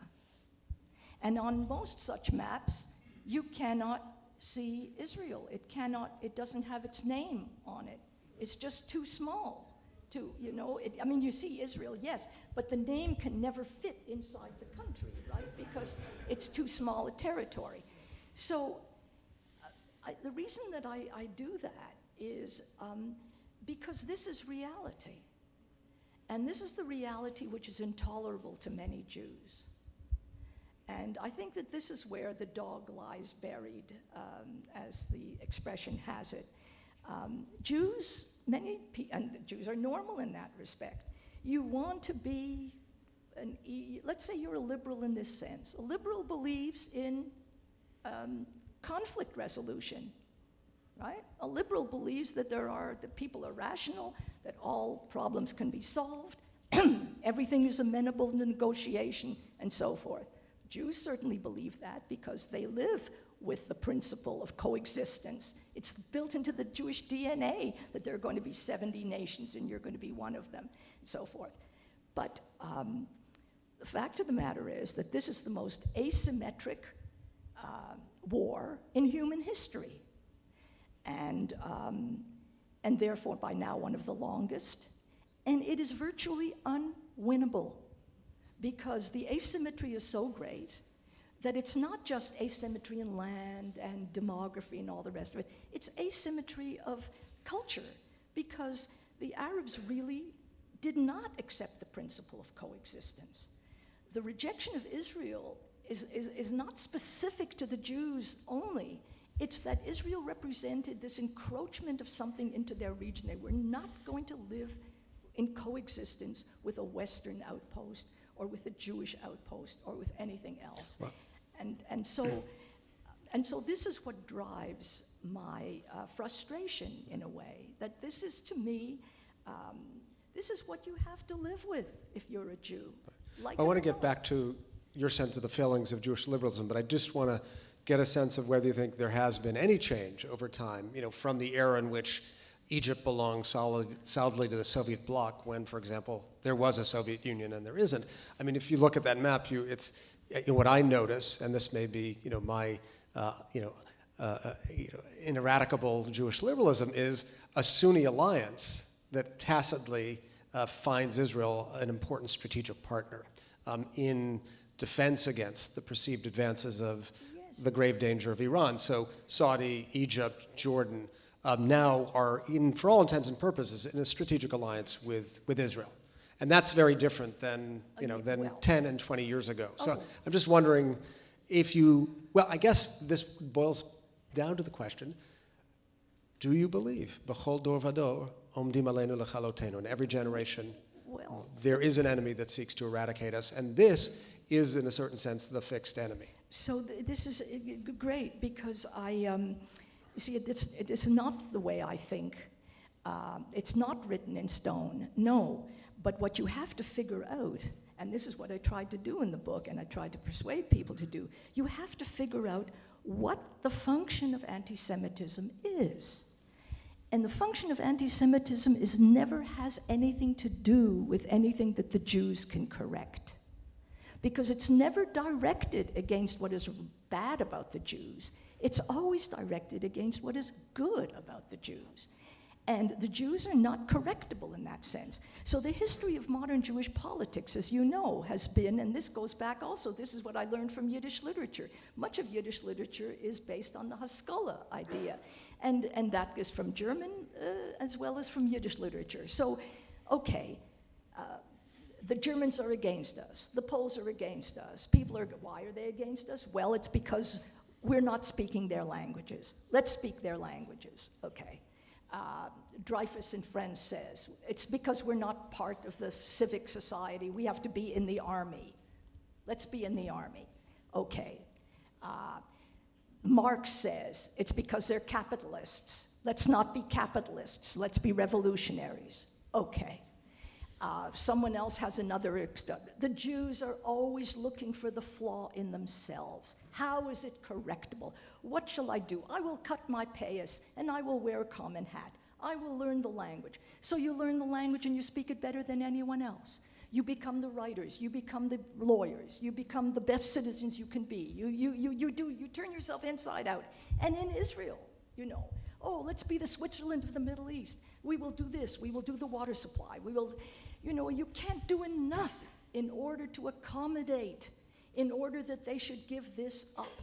And on most such maps, you cannot see Israel. It doesn't have its name on it. It's just too small. You see Israel, yes, but the name can never fit inside the country, right? Because it's too small a territory. So the reason that I do that is because this is reality. And this is the reality which is intolerable to many Jews. And I think that this is where the dog lies buried, as the expression has it. Jews are normal in that respect. You want to be, let's say you're a liberal in this sense. A liberal believes in conflict resolution, right? A liberal believes that that people are rational, that all problems can be solved, everything is amenable to negotiation, and so forth. Jews certainly believe that because they live with the principle of coexistence. It's built into the Jewish DNA that there are going to be 70 nations and you're going to be one of them, and so forth. But the fact of the matter is that this is the most asymmetric war in human history, and therefore by now one of the longest, and it is virtually unwinnable because the asymmetry is so great that it's not just asymmetry in land and demography and all the rest of it, it's asymmetry of culture, because the Arabs really did not accept the principle of coexistence. The rejection of Israel is not specific to the Jews only. It's that Israel represented this encroachment of something into their region. They were not going to live in coexistence with a Western outpost or with a Jewish outpost or with anything else. Well, and so this is what drives my frustration in a way, that this is, to me, this is what you have to live with if you're a Jew. I want to get back to your sense of the failings of Jewish liberalism, but I just want to get a sense of whether you think there has been any change over time, from the era in which Egypt belonged solidly to the Soviet bloc, when, for example, there was a Soviet Union and there isn't. I mean, if you look at that map, it's what I notice, and this may be, my, ineradicable Jewish liberalism, is a Sunni alliance that tacitly finds Israel an important strategic partner in defense against the perceived advances of the grave danger of Iran. So Saudi, Egypt, Jordan now are, for all intents and purposes, in a strategic alliance with Israel. And that's very different than 10 and 20 years ago. So I'm just wondering if I guess this boils down to the question, do you believe, b'chol dor vador, omdim aleinu lechalotenu, in every generation, there is an enemy that seeks to eradicate us, and this is, in a certain sense, the fixed enemy? So this is great, because you see, it is not the way I think. It's not written in stone, no. But what you have to figure out, and this is what I tried to do in the book, and I tried to persuade people to do, you have to figure out what the function of anti-Semitism is. And the function of anti-Semitism never has anything to do with anything that the Jews can correct. Because it's never directed against what is bad about the Jews. It's always directed against what is good about the Jews. And the Jews are not correctable in that sense. So the history of modern Jewish politics, as you know, has been, and this goes back also, this is what I learned from Yiddish literature. Much of Yiddish literature is based on the Haskalah idea. And that is from German as well as from Yiddish literature. So, the Germans are against us. The Poles are against us. Why are they against us? Well, it's because we're not speaking their languages. Let's speak their languages, okay. Dreyfus and Friends says, it's because we're not part of the civic society. We have to be in the army. Let's be in the army. Okay. Marx says, it's because they're capitalists. Let's not be capitalists. Let's be revolutionaries. Okay. Someone else has another. The Jews are always looking for the flaw in themselves. How is it correctable? What shall I do? I will cut my payas and I will wear a common hat. I will learn the language. So you learn the language and you speak it better than anyone else. You become the writers. You become the lawyers. You become the best citizens you can be. You turn yourself inside out. And in Israel, let's be the Switzerland of the Middle East. We will do this. We will do the water supply. We will. You can't do enough in order to accommodate, in order that they should give this up,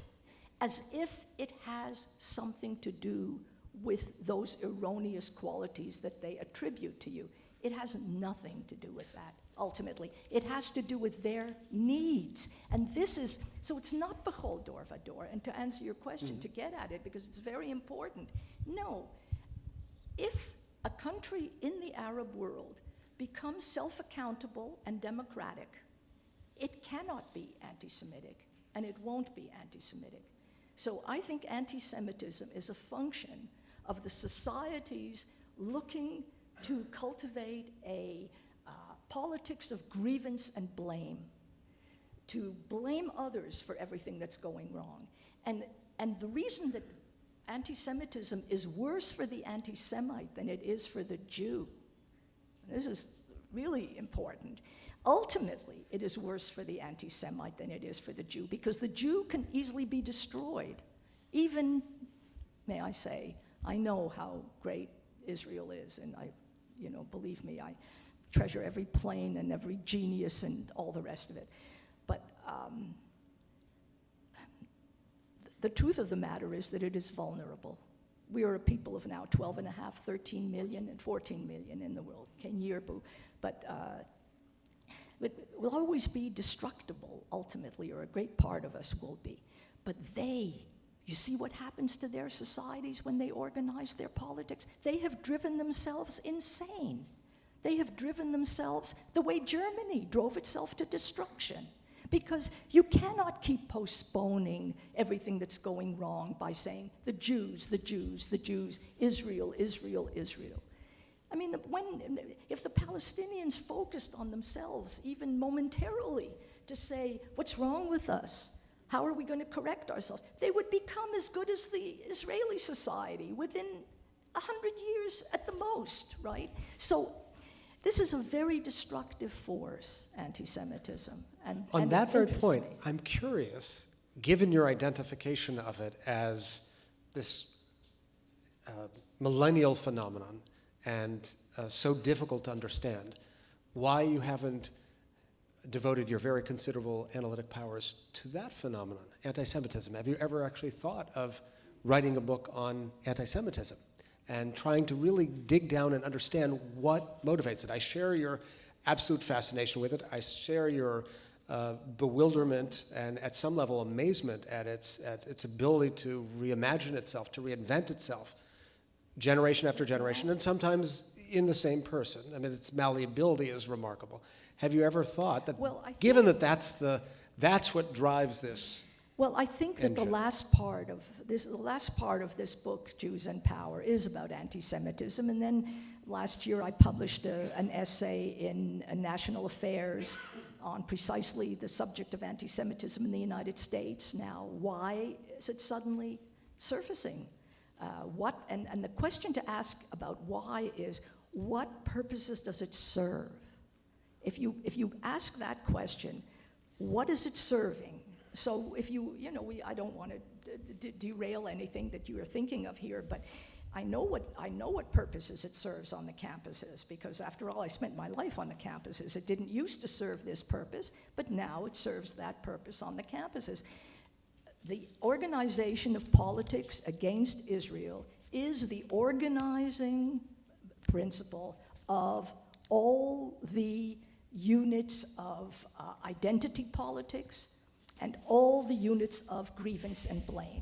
as if it has something to do with those erroneous qualities that they attribute to you. It has nothing to do with that, ultimately. It has to do with their needs. And this is, so it's not bechol dor vador. And to answer your question, to get at it, because it's very important, no. If a country in the Arab world becomes self-accountable and democratic, it cannot be anti-Semitic, and it won't be anti-Semitic. So I think anti-Semitism is a function of the societies looking to cultivate a politics of grievance and blame, to blame others for everything that's going wrong. And the reason that anti-Semitism is worse for the anti-Semite than it is for the Jew, this is really important. Ultimately, it is worse for the anti-Semite than it is for the Jew, because the Jew can easily be destroyed. Even, may I say, I know how great Israel is, and believe me, I treasure every plane and every genius and all the rest of it. But the truth of the matter is that it is vulnerable. We are a people of now 12 and a half, 13 million, and 14 million in the world. But it will always be destructible, ultimately, or a great part of us will be. But you see what happens to their societies when they organize their politics? They have driven themselves insane. They have driven themselves the way Germany drove itself to destruction. Because you cannot keep postponing everything that's going wrong by saying, the Jews, the Jews, the Jews, Israel, Israel, Israel. I mean, if the Palestinians focused on themselves, even momentarily, to say, what's wrong with us? How are we going to correct ourselves? They would become as good as the Israeli society within 100 years at the most, right? So this is a very destructive force, anti-Semitism. On that very point, I'm curious, given your identification of it as this millennial phenomenon and so difficult to understand, why you haven't devoted your very considerable analytic powers to that phenomenon, anti-Semitism. Have you ever actually thought of writing a book on anti-Semitism and trying to really dig down and understand what motivates it? I share your absolute fascination with it. I share your bewilderment and, at some level, amazement at its ability to reimagine itself, to reinvent itself, generation after generation, and sometimes in the same person. I mean, its malleability is remarkable. Have you ever thought that, given that that's what drives this? Well, I think that the last part of this book, Jews and Power, is about anti-Semitism. And then last year I published an essay in National Affairs on precisely the subject of anti-Semitism in the United States. Now, why is it suddenly surfacing? And the question to ask about why is, what purposes does it serve? If you ask that question, what is it serving? So if I don't want to derail anything that you are thinking of here, but I know what purposes it serves on the campuses, because after all, I spent my life on the campuses. It didn't used to serve this purpose, but now it serves that purpose on the campuses. The organization of politics against Israel is the organizing principle of all the units of identity politics and all the units of grievance and blame.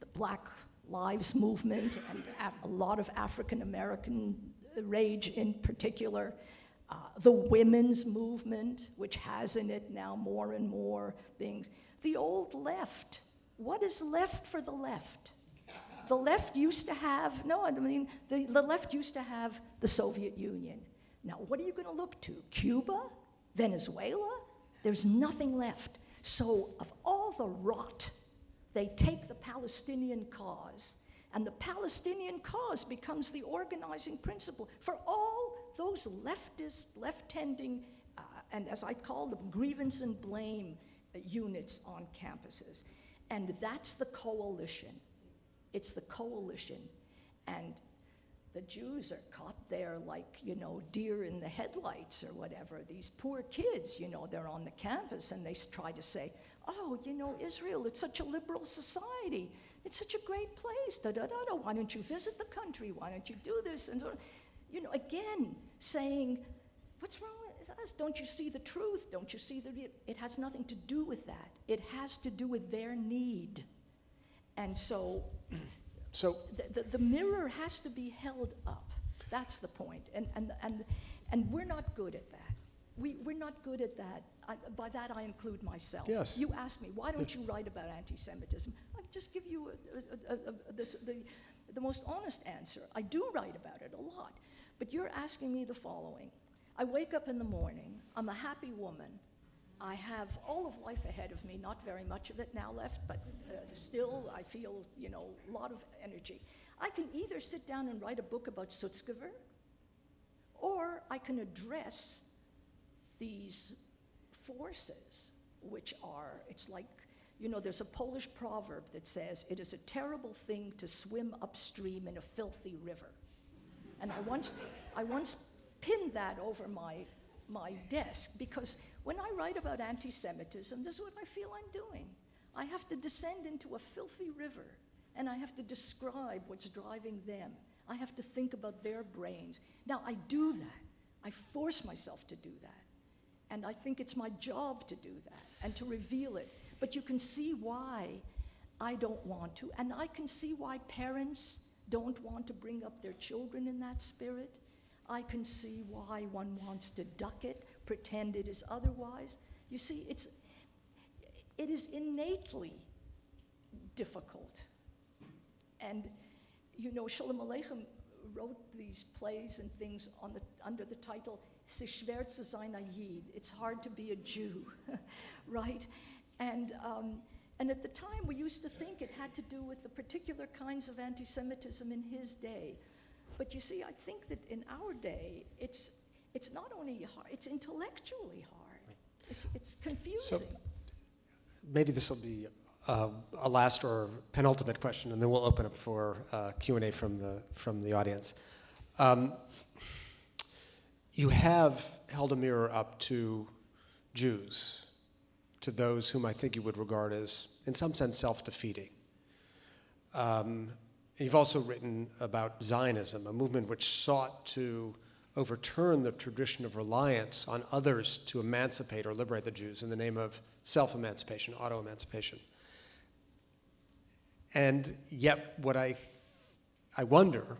The Black Lives Movement and a lot of African American rage in particular, the women's movement, which has in it now more and more things. The old left. What is left for the left? The left used to have, the left used to have the Soviet Union. Now, what are you going to look to? Cuba? Venezuela? There's nothing left. So, of all the rot, they take the Palestinian cause, and the Palestinian cause becomes the organizing principle for all those leftist, left-tending, and as I call them, grievance and blame units on campuses. And that's the coalition. It's the coalition. And the Jews are caught there like, deer in the headlights or whatever. These poor kids, they're on the campus and they try to say, oh, Israel, it's such a liberal society. It's such a great place. Why don't you visit the country? Why don't you do this? And again, saying, what's wrong with us? Don't you see the truth? Don't you see that it has nothing to do with that? It has to do with their need. And so the mirror has to be held up. That's the point. And we're not good at that. We're not good at that. By that I include myself. Yes. You asked me, why don't you write about anti-Semitism? I'll just give you the most honest answer. I do write about it a lot. But you're asking me the following. I wake up in the morning. I'm a happy woman. I have all of life ahead of me, not very much of it now left, but still I feel, a lot of energy. I can either sit down and write a book about Sutzkever, or I can address these forces, which are, it's like, there's a Polish proverb that says, it is a terrible thing to swim upstream in a filthy river. And I once pinned that over my desk, because when I write about anti-Semitism, this is what I feel I'm doing. I have to descend into a filthy river, and I have to describe what's driving them. I have to think about their brains. Now, I do that. I force myself to do that. And I think it's my job to do that and to reveal it. But you can see why I don't want to, and I can see why parents don't want to bring up their children in that spirit. I can see why one wants to duck it, pretend it is otherwise. You see, it is innately difficult. And, Shalom Aleichem wrote these plays and things under the title, "Es ist schwer zu sein ein Yid." It's hard to be a Jew, right? And at the time, we used to think it had to do with the particular kinds of anti-Semitism in his day. But you see, I think that in our day, it's not only hard, it's intellectually hard. It's confusing. So maybe this will be a last or penultimate question, and then we'll open up for Q&A from the audience. You have held a mirror up to Jews, to those whom I think you would regard as, in some sense, self-defeating. And you've also written about Zionism, a movement which sought to overturn the tradition of reliance on others to emancipate or liberate the Jews in the name of self-emancipation, auto-emancipation. And yet what I wonder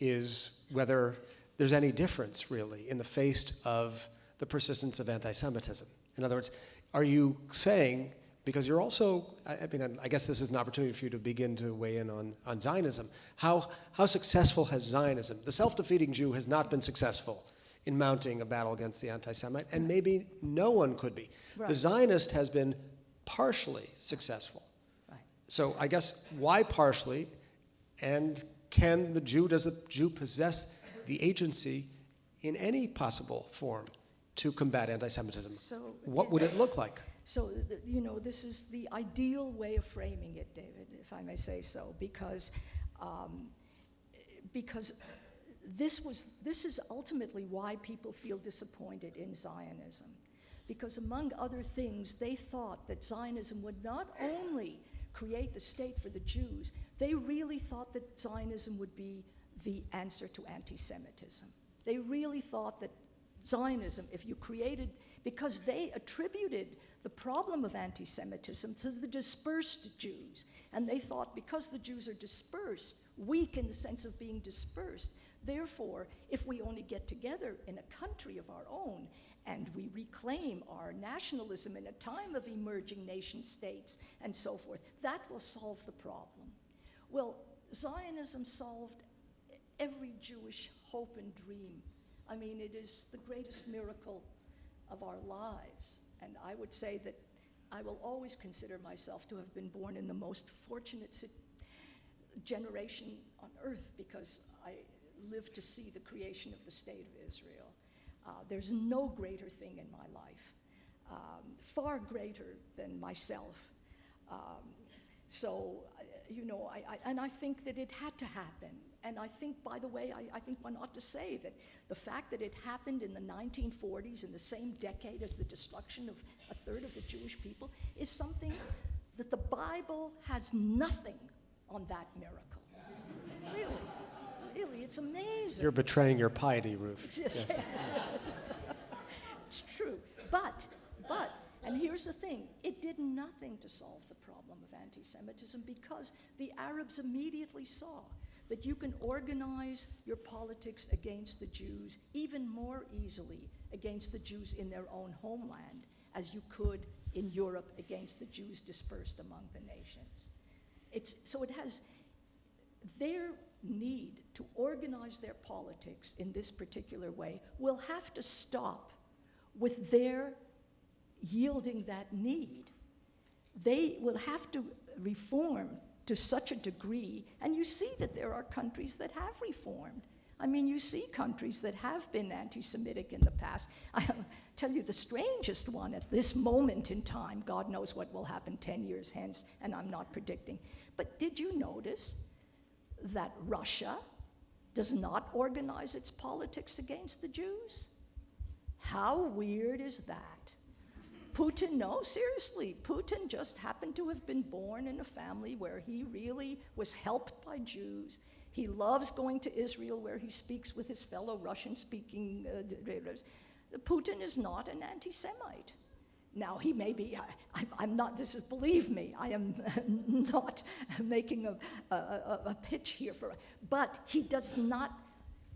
is whether there's any difference, really, in the face of the persistence of anti-Semitism. In other words, are you saying, because you're also, I guess this is an opportunity for you to begin to weigh in on Zionism, how successful has Zionism? The self-defeating Jew has not been successful in mounting a battle against the anti-Semite, and maybe no one could be. Right. The Zionist has been partially successful. Right. So I guess why partially, and does the Jew possess the agency in any possible form to combat anti-Semitism? So, what would it look like? So, this is the ideal way of framing it, David, if I may say so, because this is ultimately why people feel disappointed in Zionism. Because among other things, they thought that Zionism would not only create the state for the Jews, they really thought that Zionism would be the answer to anti-Semitism. They really thought that Zionism, if you created, because they attributed the problem of anti-Semitism to the dispersed Jews. And they thought because the Jews are dispersed, weak in the sense of being dispersed, therefore, if we only get together in a country of our own and we reclaim our nationalism in a time of emerging nation states and so forth, that will solve the problem. Well, Zionism solved every Jewish hope and dream. I mean, it is the greatest miracle of our lives. And I would say that I will always consider myself to have been born in the most fortunate generation on earth, because I lived to see the creation of the state of Israel. There's no greater thing in my life, far greater than myself. And I think that it had to happen. And I think, by the way, I think one ought to say that the fact that it happened in the 1940s, in the same decade as the destruction of a third of the Jewish people, is something that the Bible has nothing on that miracle. Really, It's amazing. You're betraying your piety, Ruth. Yes. It's true. But, and here's the thing, it did nothing to solve the problem of anti-Semitism because the Arabs immediately saw that you can organize your politics against the Jews even more easily against the Jews in their own homeland as you could in Europe against the Jews dispersed among the nations. So it has their need to organize their politics in this particular way will have to stop with their yielding that need. They will have to reform to such a degree, and you see that there are countries that have reformed. I mean, you see countries that have been anti-Semitic in the past. I'll tell you the strangest one at this moment in time. God knows what will happen 10 years hence, and I'm not predicting. But did you notice that Russia does not organize its politics against the Jews? How weird is that? Putin, no, seriously, Putin just happened to have been born in a family where he really was helped by Jews. He loves going to Israel where he speaks with his fellow Russian-speaking Putin is not an anti-Semite. Now, he may be, I'm not, this is, believe me, I am not making a pitch here but he does not,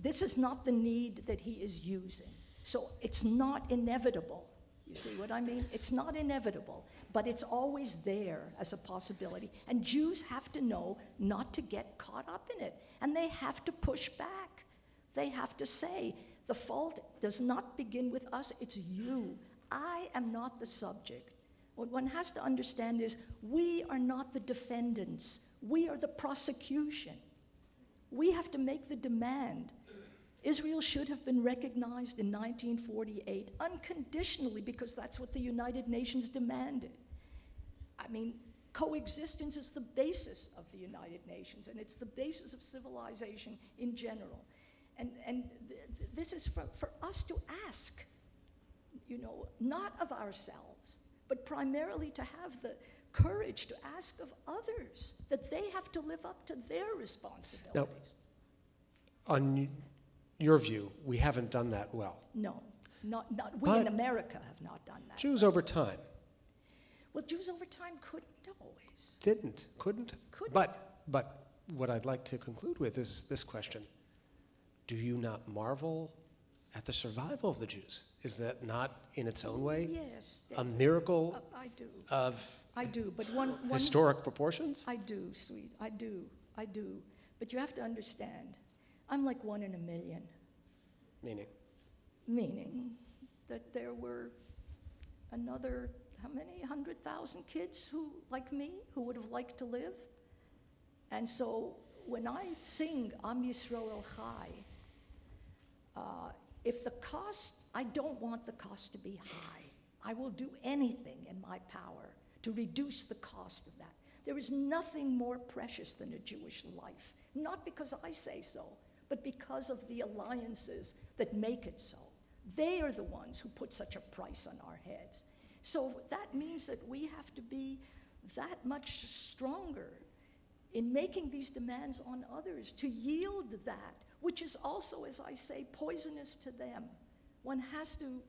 this is not the need that he is using. So it's not inevitable. You see what I mean? It's not inevitable, but it's always there as a possibility. And Jews have to know not to get caught up in it. And they have to push back. They have to say, the fault does not begin with us, it's you. I am not the subject. What one has to understand is we are not the defendants. We are the prosecution. We have to make the demand. Israel should have been recognized in 1948 unconditionally because that's what the United Nations demanded. I mean, coexistence is the basis of the United Nations, and it's the basis of civilization in general. And this is for us to ask, you know, not of ourselves, but primarily to have the courage to ask of others that they have to live up to their responsibilities. Now, on your view, we haven't done that well. No, not we in America have not done that. Jews over time. Well, Jews over time couldn't always. Couldn't. Couldn't. But what I'd like to conclude with is this question. Do you not marvel at the survival of the Jews? Is that not, in its own way, yes, a miracle I do. of But one historic proportions? I do, sweet. I do. But you have to understand, I'm like 1 in a million. Meaning that there were another, how many, 100,000 kids who, like me, who would have liked to live. And so when I sing Am Yisrael Chai, if the cost, I don't want the cost to be high. I will do anything in my power to reduce the cost of that. There is nothing more precious than a Jewish life, not because I say so, but because of the alliances that make it so. They are the ones who put such a price on our heads. So that means that we have to be that much stronger in making these demands on others, to yield that, which is also, as I say, poisonous to them. One has to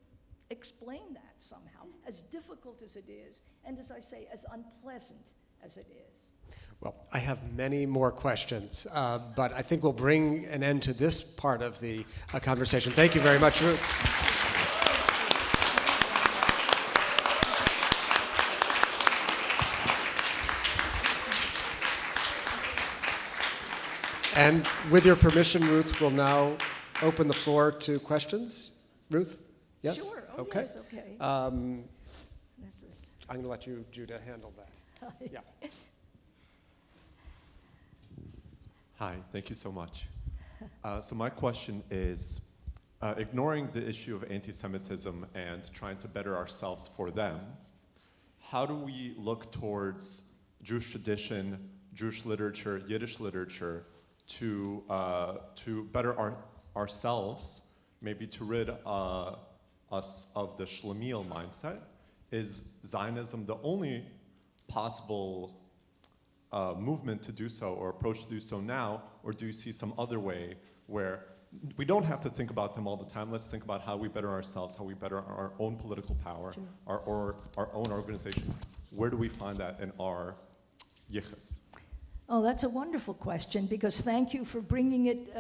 explain that somehow, as difficult as it is, and as I say, as unpleasant as it is. Well, I have many more questions, but I think we'll bring an end to this part of the conversation. Thank you very much, Ruth. And with your permission, Ruth, we'll now open the floor to questions. Ruth? Yes? Sure. Oh, okay. yes, okay. This is I'm going to let you, Judah, handle that. Yeah. Hi, thank you so much. So my question is, ignoring the issue of anti-Semitism and trying to better ourselves for them, how do we look towards Jewish tradition, Jewish literature, Yiddish literature, to better ourselves, maybe to rid us of the Shlemiel mindset? Is Zionism the only possible movement to do so or approach to do so now, or do you see some other way where we don't have to think about them all the time? Let's think about how we better ourselves, how we better our own political power, our own organization. Where do we find that in our yichus? Oh, that's a wonderful question, because thank you for bringing it,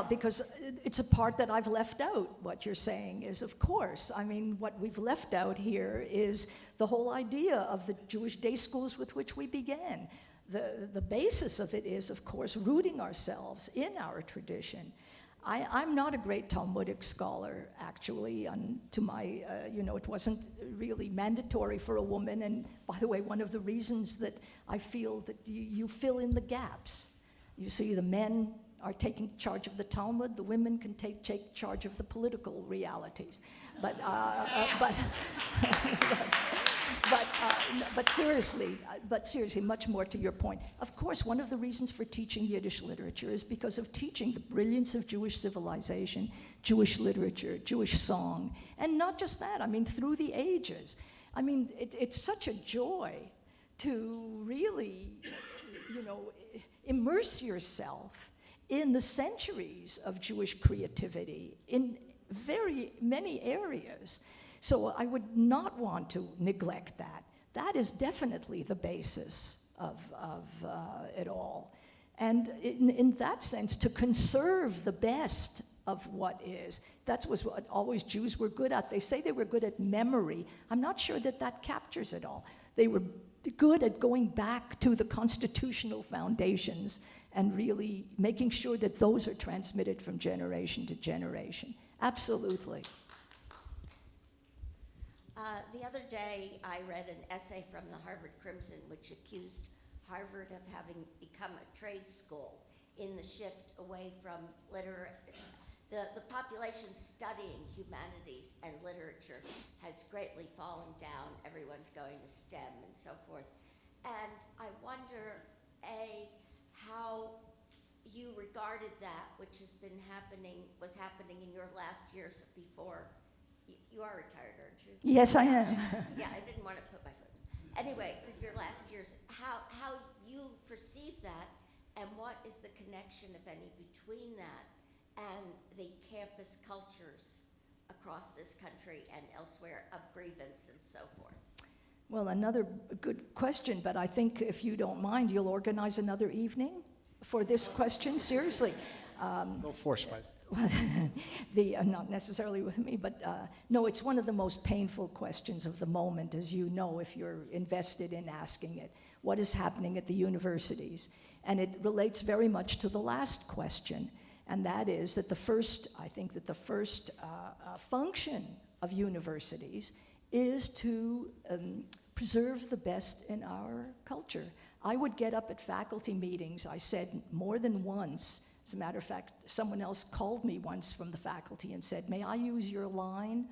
because it's a part that I've left out. What you're saying is, of course, I mean, what we've left out here is the whole idea of the Jewish day schools with which we began. The basis of it is, of course, rooting ourselves in our tradition. I'm not a great Talmudic scholar, actually. To my, it wasn't really mandatory for a woman. And by the way, one of the reasons that I feel that you fill in the gaps. You see, the men are taking charge of the Talmud. The women can take charge of the political realities. But seriously, much more to your point. Of course, one of the reasons for teaching Yiddish literature is because of teaching the brilliance of Jewish civilization, Jewish literature, Jewish song, and not just that. I mean, through the ages. I mean, it's such a joy to really, immerse yourself in the centuries of Jewish creativity in very many areas. So I would not want to neglect that. That is definitely the basis of it all. And in that sense, to conserve the best of what is, that was what always Jews were good at. They say they were good at memory. I'm not sure that captures it all. They were good at going back to the constitutional foundations and really making sure that those are transmitted from generation to generation. Absolutely. The other day, I read an essay from the Harvard Crimson, which accused Harvard of having become a trade school in the shift away from the population studying humanities and literature has greatly fallen down. Everyone's going to STEM and so forth. And I wonder, how you regarded that, which was happening in your last years before. You are retired, aren't you? Yes, I am. Yeah, I didn't want to put my foot in. Anyway, your last years, how you perceive that, and what is the connection, if any, between that and the campus cultures across this country and elsewhere of grievance and so forth? Well, another good question, but I think if you don't mind, you'll organize another evening for this question. Seriously. No force, Spice. Not necessarily with me, but no, it's one of the most painful questions of the moment, as you know, if you're invested in asking it. What is happening at the universities? And it relates very much to the last question, and that is that the first function of universities is to preserve the best in our culture. I would get up at faculty meetings, I said more than once. As a matter of fact, someone else called me once from the faculty and said, "May I use your line?"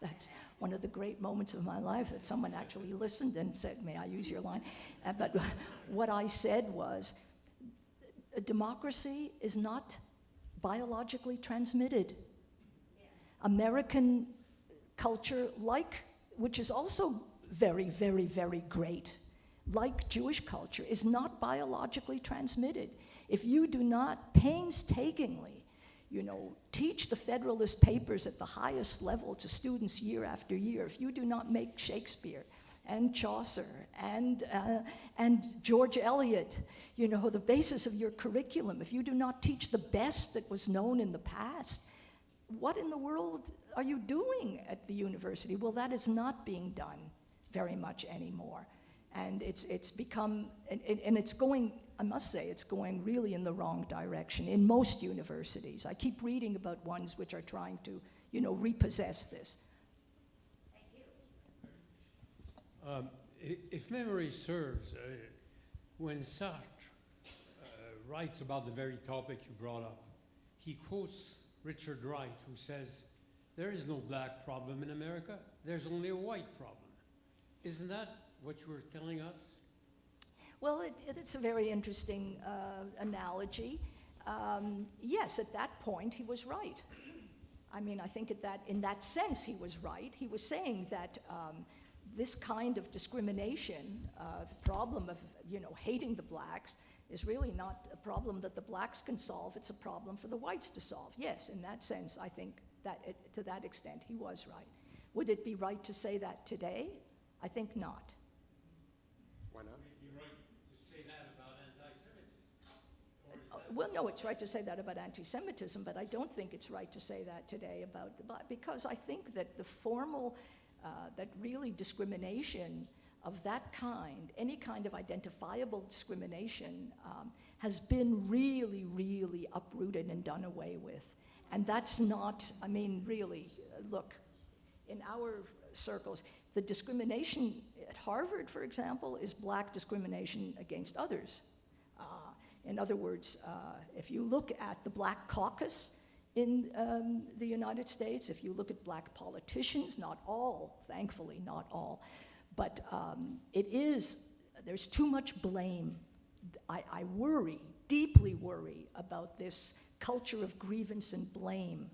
That's one of the great moments of my life, that someone actually listened and said, "May I use your line?" But what I said was, a democracy is not biologically transmitted. American culture, which is also very, very, very great, like Jewish culture, is not biologically transmitted. If you do not painstakingly, teach the Federalist Papers at the highest level to students year after year, if you do not make Shakespeare and Chaucer and George Eliot, the basis of your curriculum, if you do not teach the best that was known in the past, what in the world are you doing at the university? Well, that is not being done very much anymore. And it's become, and it's going, I must say, it's going really in the wrong direction in most universities. I keep reading about ones which are trying to, repossess this. Thank you. If memory serves, when Sartre writes about the very topic you brought up, he quotes Richard Wright, who says, "There is no black problem in America, there's only a white problem." Isn't that what you were telling us? Well, it's a very interesting analogy. Yes, at that point, he was right. I mean, I think in that sense, he was right. He was saying that, this kind of discrimination, the problem of, hating the blacks, is really not a problem that the blacks can solve. It's a problem for the whites to solve. Yes, in that sense, I think that to that extent he was right. Would it be right to say that today? I think not. Why not? Would it be right to say that about anti-Semitism? Or is that Well, no, it's right to say that about anti-Semitism, but I don't think it's right to say that today about the black, because I think that the formal, that really discrimination of that kind, any kind of identifiable discrimination, has been really, really uprooted and done away with. And that's not, really, look, in our circles, the discrimination at Harvard, for example, is black discrimination against others. In other words, if you look at the Black Caucus in the United States, if you look at black politicians, not all, thankfully, not all, but there's too much blame. I worry, deeply worry about this culture of grievance and blame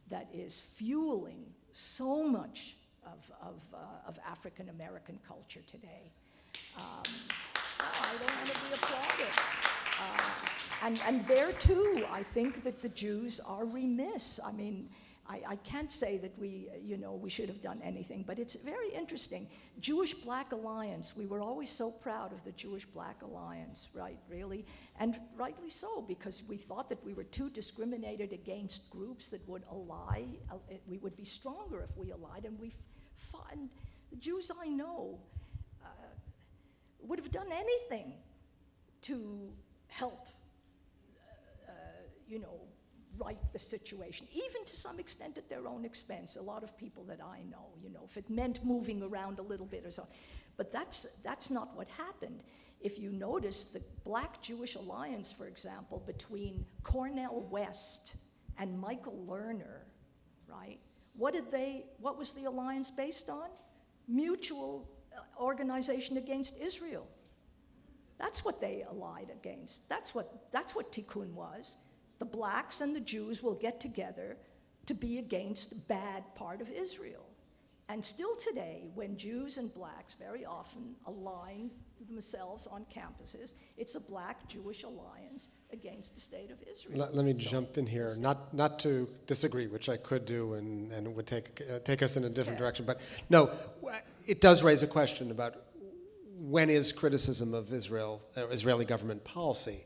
that is fueling so much of African American culture today. I don't want to be applauded. And there too, I think that the Jews are remiss. I can't say that we should have done anything, but it's very interesting. Jewish-Black Alliance, we were always so proud of the Jewish-Black Alliance, right, really? And rightly so, because we thought that we were too discriminated against groups that would ally. We would be stronger if we allied, and the Jews I know would have done anything to help, right the situation, even to some extent at their own expense. A lot of people that I know, if it meant moving around a little bit or so. But that's not what happened. If you notice, the Black-Jewish Alliance, for example, between Cornel West and Michael Lerner, right? What was the alliance based on? Mutual organization against Israel. That's what they allied against. That's what Tikkun was. The blacks and the Jews will get together to be against bad part of Israel. And still today, when Jews and blacks very often align themselves on campuses, it's a Black-Jewish alliance against the state of Israel. Let me jump in here, not to disagree, which I could do, and it would take us in a different direction. But no, it does raise a question about when is criticism of Israeli government policy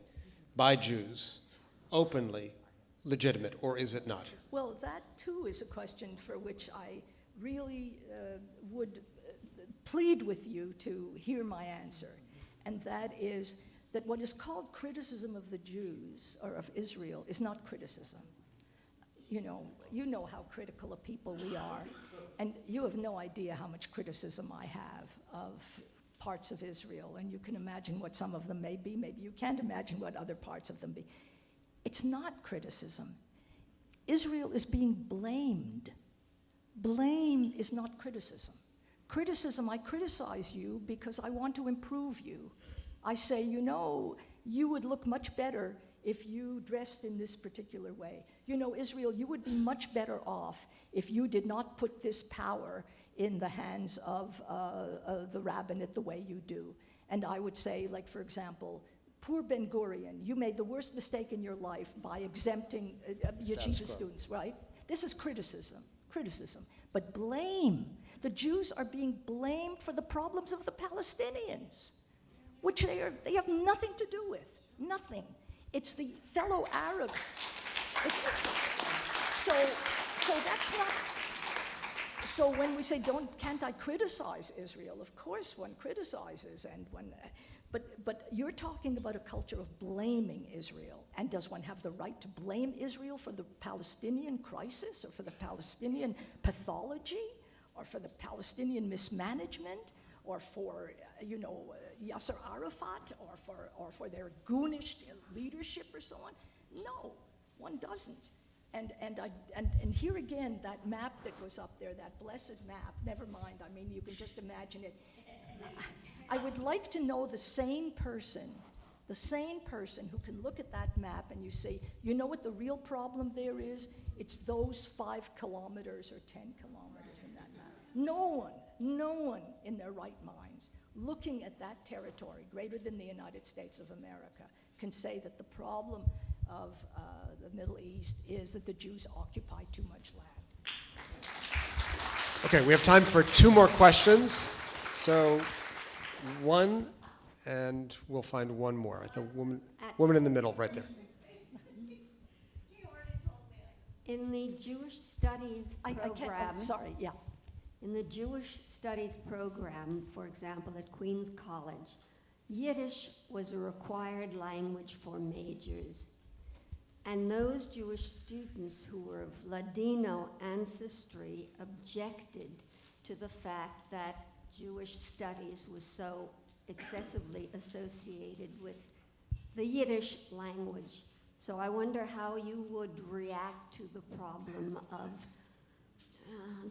by Jews openly legitimate, or is it not? Well, that too is a question for which I really would plead with you to hear my answer. And that is that what is called criticism of the Jews or of Israel is not criticism. You know how critical of people we are, and you have no idea how much criticism I have of parts of Israel, and you can imagine what some of them may be. Maybe you can't imagine what other parts of them be. It's not criticism. Israel is being blamed. Blame is not criticism. Criticism, I criticize you because I want to improve you. I say, you would look much better if you dressed in this particular way. Israel, you would be much better off if you did not put this power in the hands of the rabbinate the way you do. And I would say, like, for example, poor Ben Gurion, you made the worst mistake in your life by exempting yeshiva students, right? This is criticism. But blame. The Jews are being blamed for the problems of the Palestinians, which they have nothing to do with. Nothing. It's the fellow Arabs. So that's not. So when we say can't I criticize Israel? Of course one criticizes, but you're talking about a culture of blaming Israel. And does one have the right to blame Israel for the Palestinian crisis, or for the Palestinian pathology, or for the Palestinian mismanagement, or for Yasser Arafat, or for their goonish leadership, or so on? No, one doesn't. And here again, that map that was up there, that blessed map, never mind, you can just imagine it. I would like to know the sane person who can look at that map and you say, you know what the real problem there is? It's those 5 kilometers or 10 kilometers in that map. No one. no one in their right minds looking at that territory greater than the United States of America can say that the problem of the Middle East is that the Jews occupy too much land. Okay, we have time for 2 more questions. So one, and we'll find one more. The woman in the middle, right there. In the Jewish Studies program, in the Jewish Studies program, for example, at Queens College, Yiddish was a required language for majors. And those Jewish students who were of Ladino ancestry objected to the fact that Jewish studies was so excessively associated with the Yiddish language. So I wonder how you would react to the problem of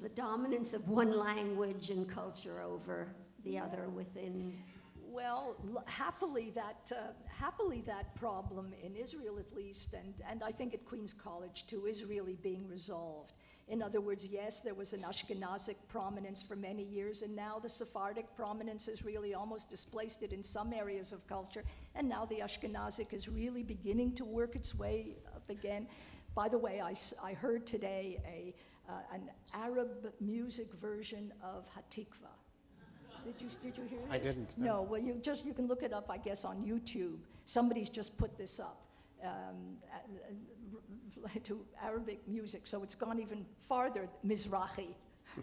the dominance of one language and culture over the other within. Well, happily that problem in Israel at least, and I think at Queens College too, is really being resolved. In other words, yes, there was an Ashkenazic prominence for many years, and now the Sephardic prominence has really almost displaced it in some areas of culture, and now the Ashkenazic is really beginning to work its way up again. By the way, I heard today an Arab music version of Hatikva. Did you hear this? I didn't. No, well, you can look it up, I guess, on YouTube. Somebody's just put this up to Arabic music, so it's gone even farther, Mizrahi,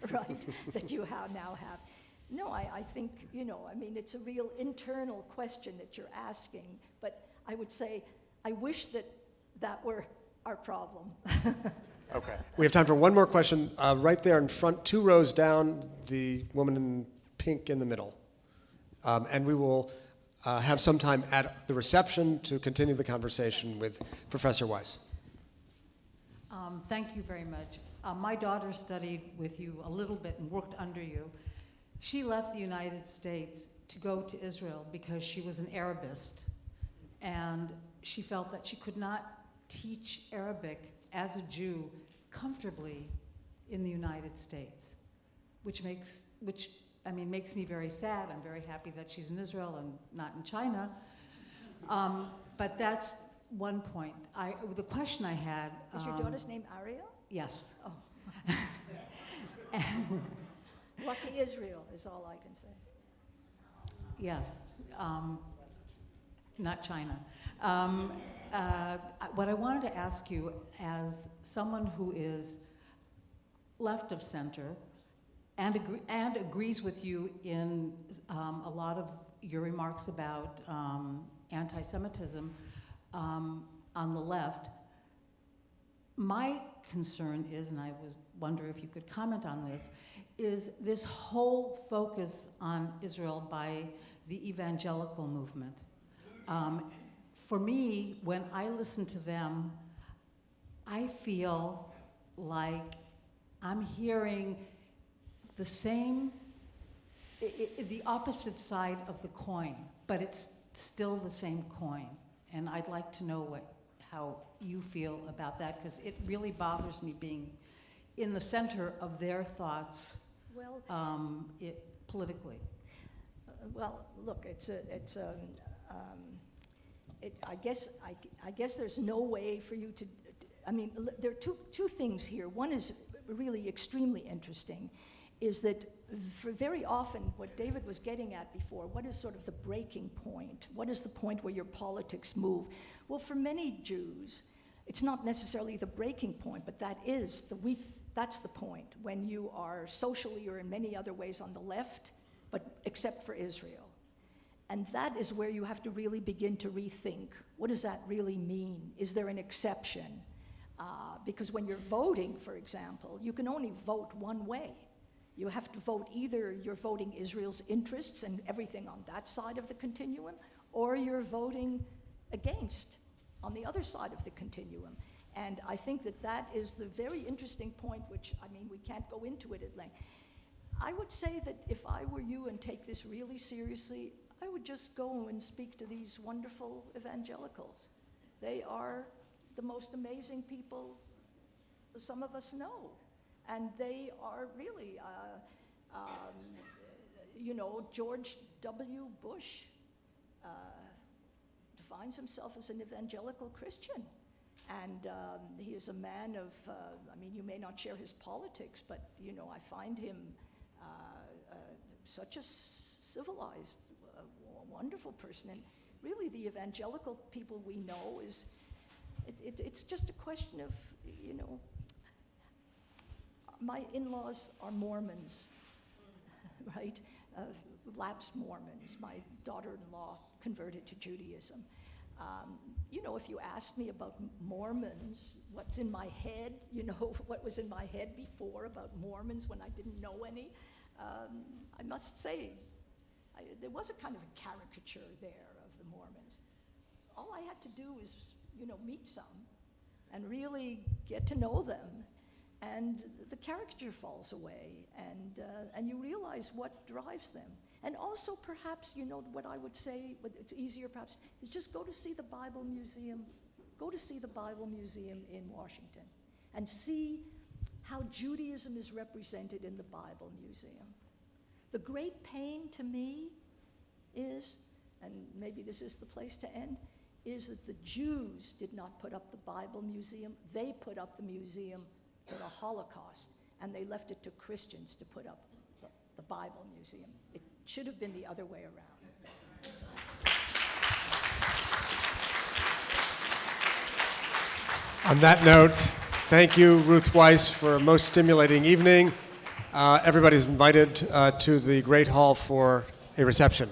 right, that you now have. No, I think, it's a real internal question that you're asking, but I would say, I wish that were our problem. Okay. We have time for one more question. Right there in front, 2 rows down, the woman in pink in the middle. And we will have some time at the reception to continue the conversation with Professor Wisse. Thank you very much. My daughter studied with you a little bit and worked under you. She left the United States to go to Israel because she was an Arabist, and she felt that she could not teach Arabic as a Jew comfortably in the United States, which makes me very sad. I'm very happy that she's in Israel and not in China. But that's one point. The question I had... Is your daughter's name Ariel? Yes. Oh. Lucky Israel is all I can say. Yes. Not China. What I wanted to ask you, as someone who is left of center and agrees with you in a lot of your remarks about anti-Semitism on the left, my concern is, and I wonder if you could comment on this, is this whole focus on Israel by the evangelical movement. For me, when I listen to them, I feel like I'm hearing the same, the opposite side of the coin, but it's still the same coin. And I'd like to know how you feel about that, because it really bothers me being in the center of their thoughts politically. Well, look, I guess there's no way for you to. There are two things here. One is really extremely interesting, is that very often what David was getting at before, what is sort of the breaking point? What is the point where your politics move? Well, for many Jews, it's not necessarily the breaking point, but that's the point, when you are socially or in many other ways on the left, but except for Israel. And that is where you have to really begin to rethink, what does that really mean? Is there an exception? Because when you're voting, for example, you can only vote one way. You have to vote, either you're voting Israel's interests and everything on that side of the continuum, or you're voting against on the other side of the continuum. And I think that is the very interesting point, which, we can't go into it at length. I would say that if I were you and take this really seriously, I would just go and speak to these wonderful evangelicals. They are the most amazing people some of us know. And they are really, George W. Bush defines himself as an evangelical Christian. And he is a man of, you may not share his politics, but, I find him such a civilized, wonderful person. And really, the evangelical people we know it's just a question of, my in-laws are Mormons, right? Lapsed Mormons. My daughter-in-law converted to Judaism. If you asked me about Mormons, what's in my head, what was in my head before about Mormons when I didn't know any, I must say, there was a kind of a caricature there of the Mormons. All I had to do is, meet some and really get to know them, and the caricature falls away, and you realize what drives them. And also, perhaps, what I would say, but it's easier perhaps, is just go to see the Bible Museum. Go to see the Bible Museum in Washington and see how Judaism is represented in the Bible Museum. The great pain to me is, and maybe this is the place to end, is that the Jews did not put up the Bible Museum. They put up the museum for the Holocaust, and they left it to Christians to put up the Bible Museum. It should have been the other way around. On that note, thank you, Ruth Wisse, for a most stimulating evening. Everybody's invited to the Great Hall for a reception.